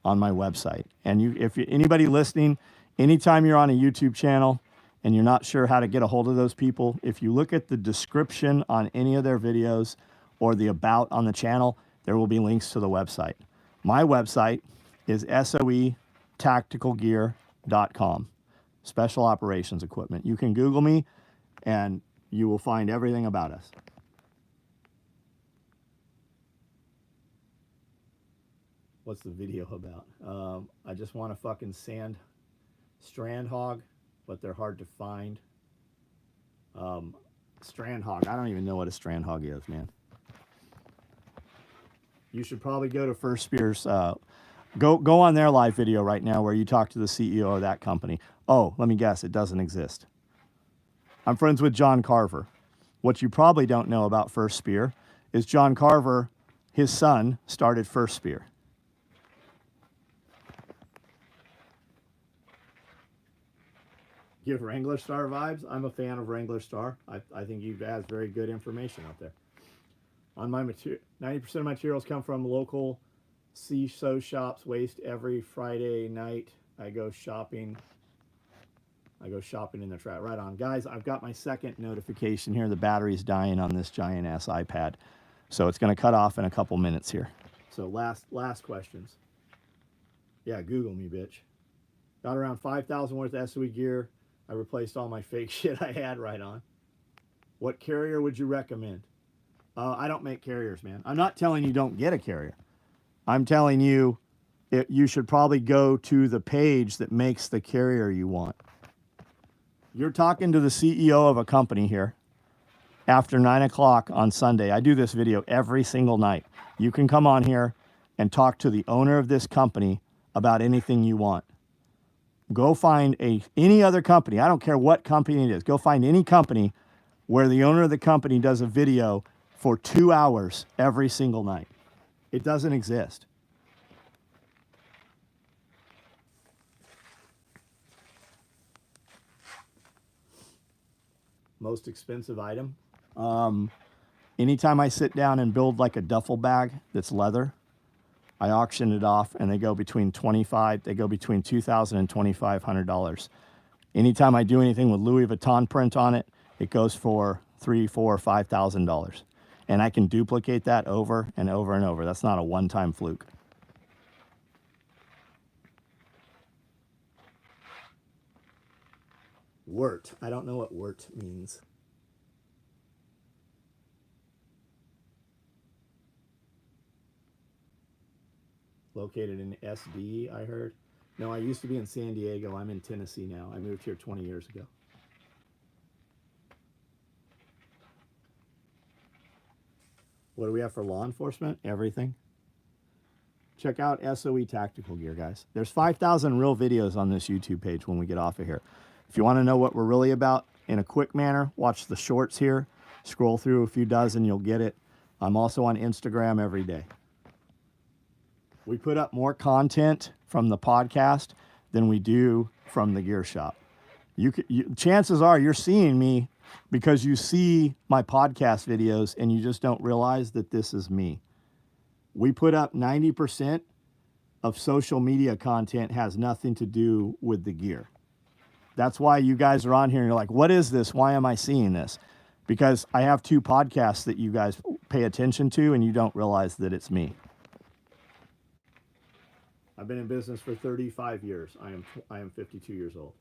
on my website. And anybody listening, anytime you're on a YouTube channel and you're not sure how to get a hold of those people, if you look at the description on any of their videos or the about on the channel, there will be links to the website. My website is SOE tacticalgear.com, Special Operations Equipment. You can Google me and you will find everything about us. What's the video about? I just want to fucking strand hog, but they're hard to find. Strand hog. I don't even know what a strand hog is, man. You should probably go to First Spear's. Go on their live video right now where you talk to the CEO of that company. Oh, let me guess, it doesn't exist. I'm friends with John Carver. What you probably don't know about First Spear is John Carver, his son, started First Spear. Give Wrangler Star vibes. I'm a fan of Wrangler Star. I think you have very good information out there. On my 90% of materials come from local sew shops. Waste every Friday night. I go shopping I go shopping in the trash. Right on. Guys, I've got my second notification here. The battery's dying on this giant ass iPad. So it's going to cut off in a couple minutes here. So last questions. Yeah, Google me, bitch. Got around 5,000 worth of SOE gear. I replaced all my fake shit I had. Right on. What carrier would you recommend? I don't make carriers, man. I'm not telling you don't get a carrier. I'm telling you you should probably go to the page that makes the carrier you want. You're talking to the CEO of a company here after 9 o'clock on Sunday. I do this video every single night. You can come on here and talk to the owner of this company about anything you want. Go find any other company. I don't care what company it is. Go find any company where the owner of the company does a video for 2 hours every single night. It doesn't exist. Most expensive item. Anytime I sit down and build like a duffel bag that's leather, I auction it off and they go between $2,000 and $2,500. Anytime I do anything with Louis Vuitton print on it, it goes for $3,000, $4,000, $5,000. And I can duplicate that over and over and over. That's not a one-time fluke. Wort. I don't know what wort means. Located in SD, I heard. No, I used to be in San Diego. I'm in Tennessee now. I moved here 20 years ago. What do we have for law enforcement? Everything. Check out SOE Tactical Gear, guys. There's 5,000 real videos on this YouTube page when we get off of here. If you want to know what we're really about in a quick manner, watch the shorts here. Scroll through a few dozen, you'll get it. I'm also on Instagram every day. We put up more content from the podcast than we do from the gear shop. Chances are you're seeing me because you see my podcast videos and you just don't realize that this is me. We put up 90% of social media content has nothing to do with the gear. That's why you guys are on here and you're like, what is this? Why am I seeing this? Because I have 2 podcasts that you guys pay attention to and you don't realize that it's me. I've been in business for 35 years. I am 52 years old.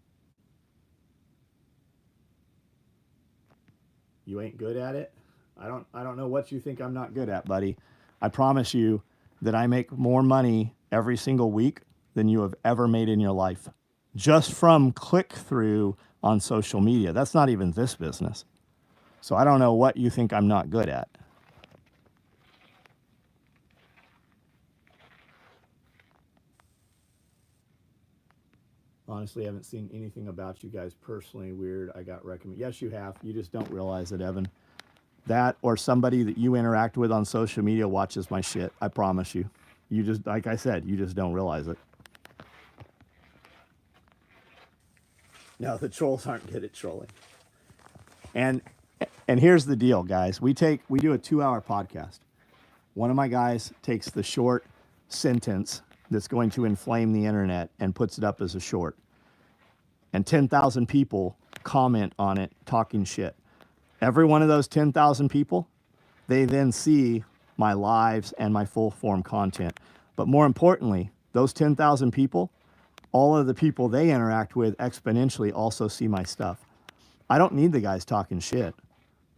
You ain't good at it? I don't know what you think I'm not good at, buddy. I promise you that I make more money every single week than you have ever made in your life. Just from click-through on social media. That's not even this business. So I don't know what you think I'm not good at. Honestly, I haven't seen anything about you guys personally weird. I got recommended. Yes, you have. You just don't realize it, Evan. That or somebody that you interact with on social media watches my shit. I promise you. You just, like I said, you just don't realize it. No, the trolls aren't good at trolling. And here's the deal, guys. We do a 2-hour podcast. One of my guys takes the short sentence that's going to inflame the internet and puts it up as a short. And 10,000 people comment on it talking shit. Every one of those 10,000 people, they then see my lives and my full form content. But more importantly, those 10,000 people, all of the people they interact with exponentially also see my stuff. I don't need the guys talking shit.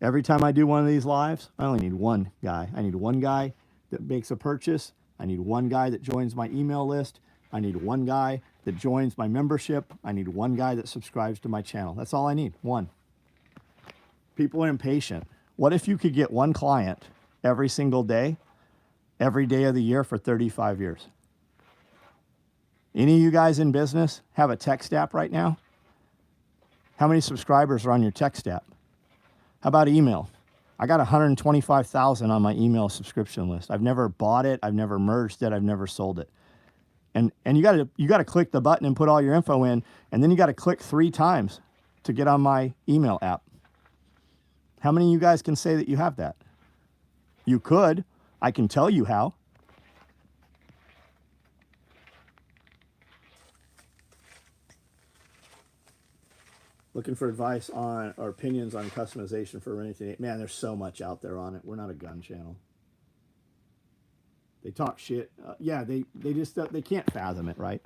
Every time I do one of these lives, I only need one guy. I need one guy that makes a purchase. I need one guy that joins my email list. I need one guy that joins my membership. I need one guy that subscribes to my channel. That's all I need, one. People are impatient. What if you could get one client every single day, every day of the year for 35 years? Any of you guys in business have a text app right now? How many subscribers are on your text app? How about email? I got 125,000 on my email subscription list. I've never bought it. I've never merged it. I've never sold it. And you got to click the button and put all your info in, and then you got to click 3 times to get on my email app. How many of you guys can say that you have that? You could. I can tell you how. Looking for advice on or opinions on customization for Remington 8. Man, there's so much out there on it. We're not a gun channel. They talk shit. Yeah, they just they can't fathom it, right?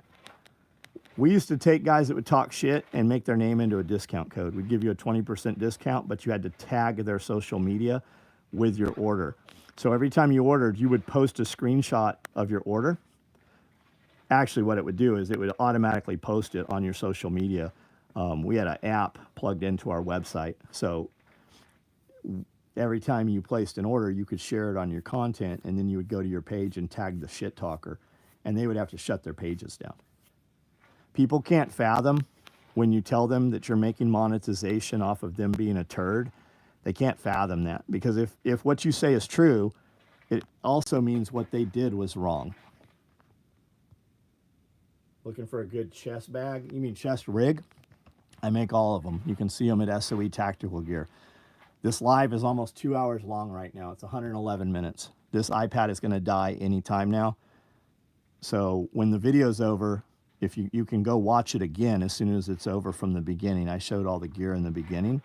We used to take guys that would talk shit and make their name into a discount code. We'd give you a 20% discount, but you had to tag their social media with your order. So every time you ordered, you would post a screenshot of your order. Actually, what it would do is it would automatically post it on your social media. We had an app plugged into our website. So every time you placed an order, you could share it on your content, and then you would go to your page and tag the shit talker, and they would have to shut their pages down. People can't fathom when you tell them that you're making monetization off of them being a turd. They can't fathom that, because if what you say is true, it also means what they did was wrong. Looking for a good chest bag? You mean chest rig? I make all of them. You can see them at SOE Tactical Gear. This live is almost 2 hours long right now. It's 111 minutes. This iPad is going to die anytime now. So when the video's over, if you can go watch it again as soon as it's over from the beginning. I showed all the gear in the beginning.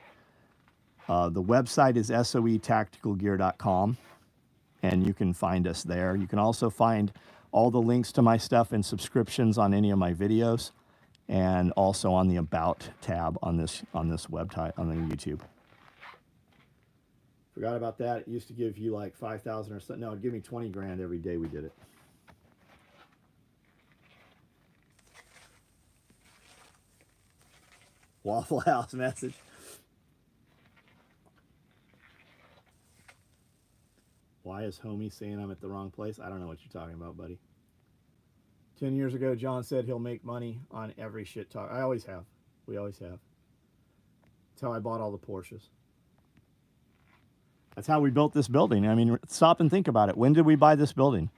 The website is soetacticalgear.com, and you can find us there. You can also find all the links to my stuff and subscriptions on any of my videos, and also on the About tab on this website on the YouTube. Forgot about that. It used to give you like 5,000 or something. No, it'd give me 20 grand every day we did it. Waffle House message. Why is homie saying I'm at the wrong place? I don't know what you're talking about, buddy. 10 years ago, John said he'll make money on every shit talk. I always have. We always have. That's how I bought all the Porsches. That's how we built this building. I mean, stop and think about it. When did we buy this building?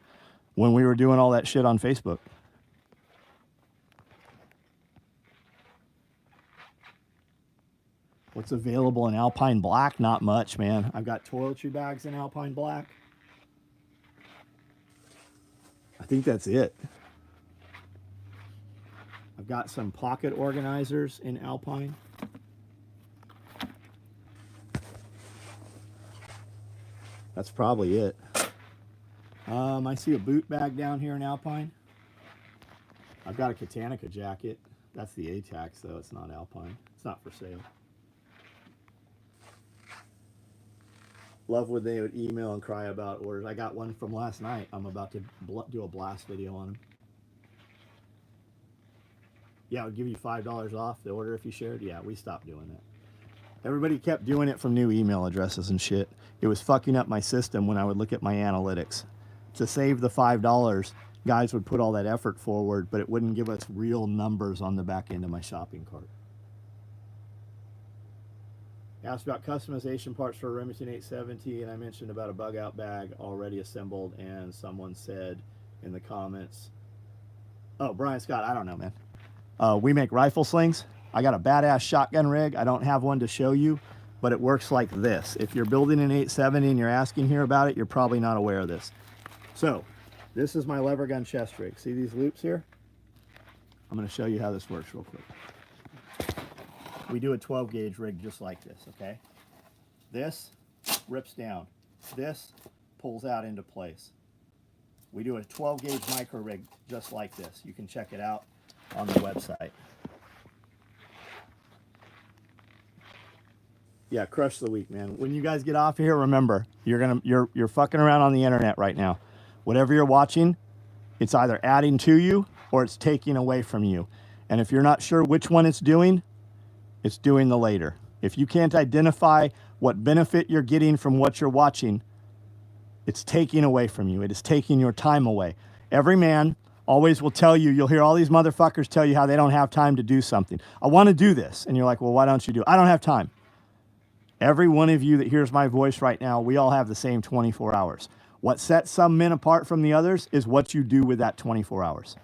When we were doing all that shit on Facebook. What's available in Alpine Black? Not much, man. I've got toiletry bags in Alpine Black. I think that's it. I've got some pocket organizers in Alpine. That's probably it. I see a boot bag down here in Alpine. I've got a Katanica jacket. That's the ATAX, though. It's not Alpine. It's not for sale. Love when they would email and cry about orders. I got one from last night. I'm about to do a blast video on them. Yeah, it would give you $5 off the order if you shared. Yeah, we stopped doing that. Everybody kept doing it from new email addresses and shit. It was fucking up my system when I would look at my analytics. To save the $5, guys would put all that effort forward, but it wouldn't give us real numbers on the back end of my shopping cart. Asked about customization parts for a Remington 870, and I mentioned about a bug out bag already assembled, and someone said in the comments, oh, Brian Scott, I don't know, man. We make rifle slings. I got a badass shotgun rig. I don't have one to show you, but it works like this. If you're building an 870 and you're asking here about it, you're probably not aware of this. So this is my lever gun chest rig. See these loops here? I'm going to show you how this works real quick. We do a 12 gauge rig just like this, okay? This rips down. This pulls out into place. We do a 12 gauge micro rig just like this. You can check it out on the website. Yeah, crush the week, man. When you guys get off here, remember, you're fucking around on the internet right now. Whatever you're watching, it's either adding to you or it's taking away from you. And if you're not sure which one it's doing the later. If you can't identify what benefit you're getting from what you're watching, it's taking away from you. It is taking your time away. Every man always will tell you, you'll hear all these motherfuckers tell you how they don't have time to do something. I want to do this. And you're like, well, why don't you do it? I don't have time. Every one of you that hears my voice right now, we all have the same 24 hours. What sets some men apart from the others is what you do with that 24 hours.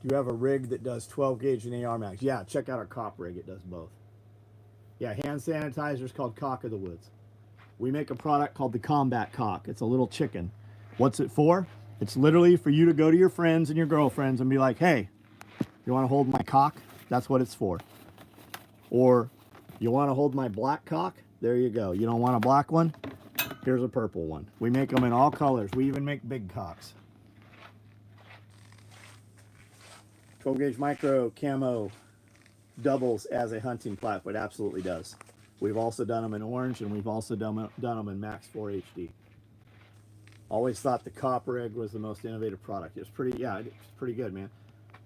Do you have a rig that does 12 gauge and AR max? Yeah, check out our cop rig. It does both. Yeah, hand sanitizer is called Cock of the Woods. We make a product called the Combat Cock. It's a little chicken. What's it for? It's literally for you to go to your friends and your girlfriends and be like, hey, you want to hold my cock? That's what it's for. Or you want to hold my black cock? There you go. You don't want a black one? Here's a purple one. We make them in all colors. We even make big cocks. 12 gauge micro camo doubles as a hunting platform. It absolutely does. We've also done them in orange, and we've also done them in Max 4 HD. Always thought the copper rig was the most innovative product. It's pretty, yeah, it's pretty good, man.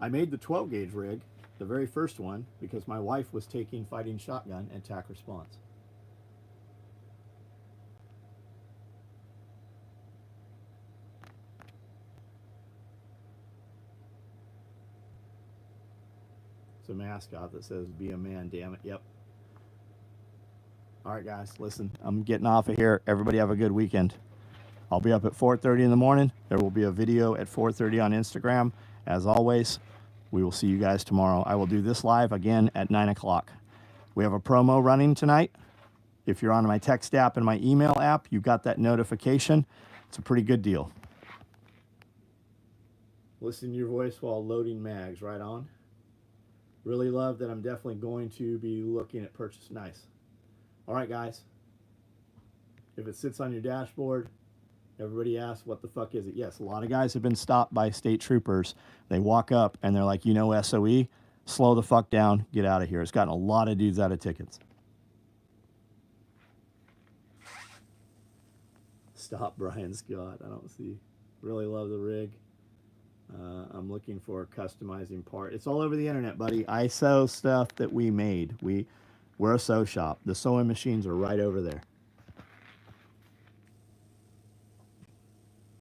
I made the 12 gauge rig, the very first one, because my wife was taking fighting shotgun and TAC response. It's a mascot that says, be a man, damn it. Yep. All right, guys, listen, I'm getting off of here. Everybody have a good weekend. I'll be up at 4:30 in the morning. There will be a video at 4:30 on Instagram. As always, we will see you guys tomorrow. I will do this live again at 9 o'clock. We have a promo running tonight. If you're on my text app and my email app, you got that notification. It's a pretty good deal. Listen to your voice while loading mags. Right on. Really love that. I'm definitely going to be looking at purchase. Nice. All right, guys. If it sits on your dashboard, everybody asks, what the fuck is it? Yes, a lot of guys have been stopped by state troopers. They walk up and they're like, you know, SOE, slow the fuck down, get out of here. It's gotten a lot of dudes out of tickets. Stop, Brian Scott. I don't see. Really love the rig. I'm looking for customizing part. It's all over the internet, buddy. ISO stuff that we made. We're a sew shop. The sewing machines are right over there.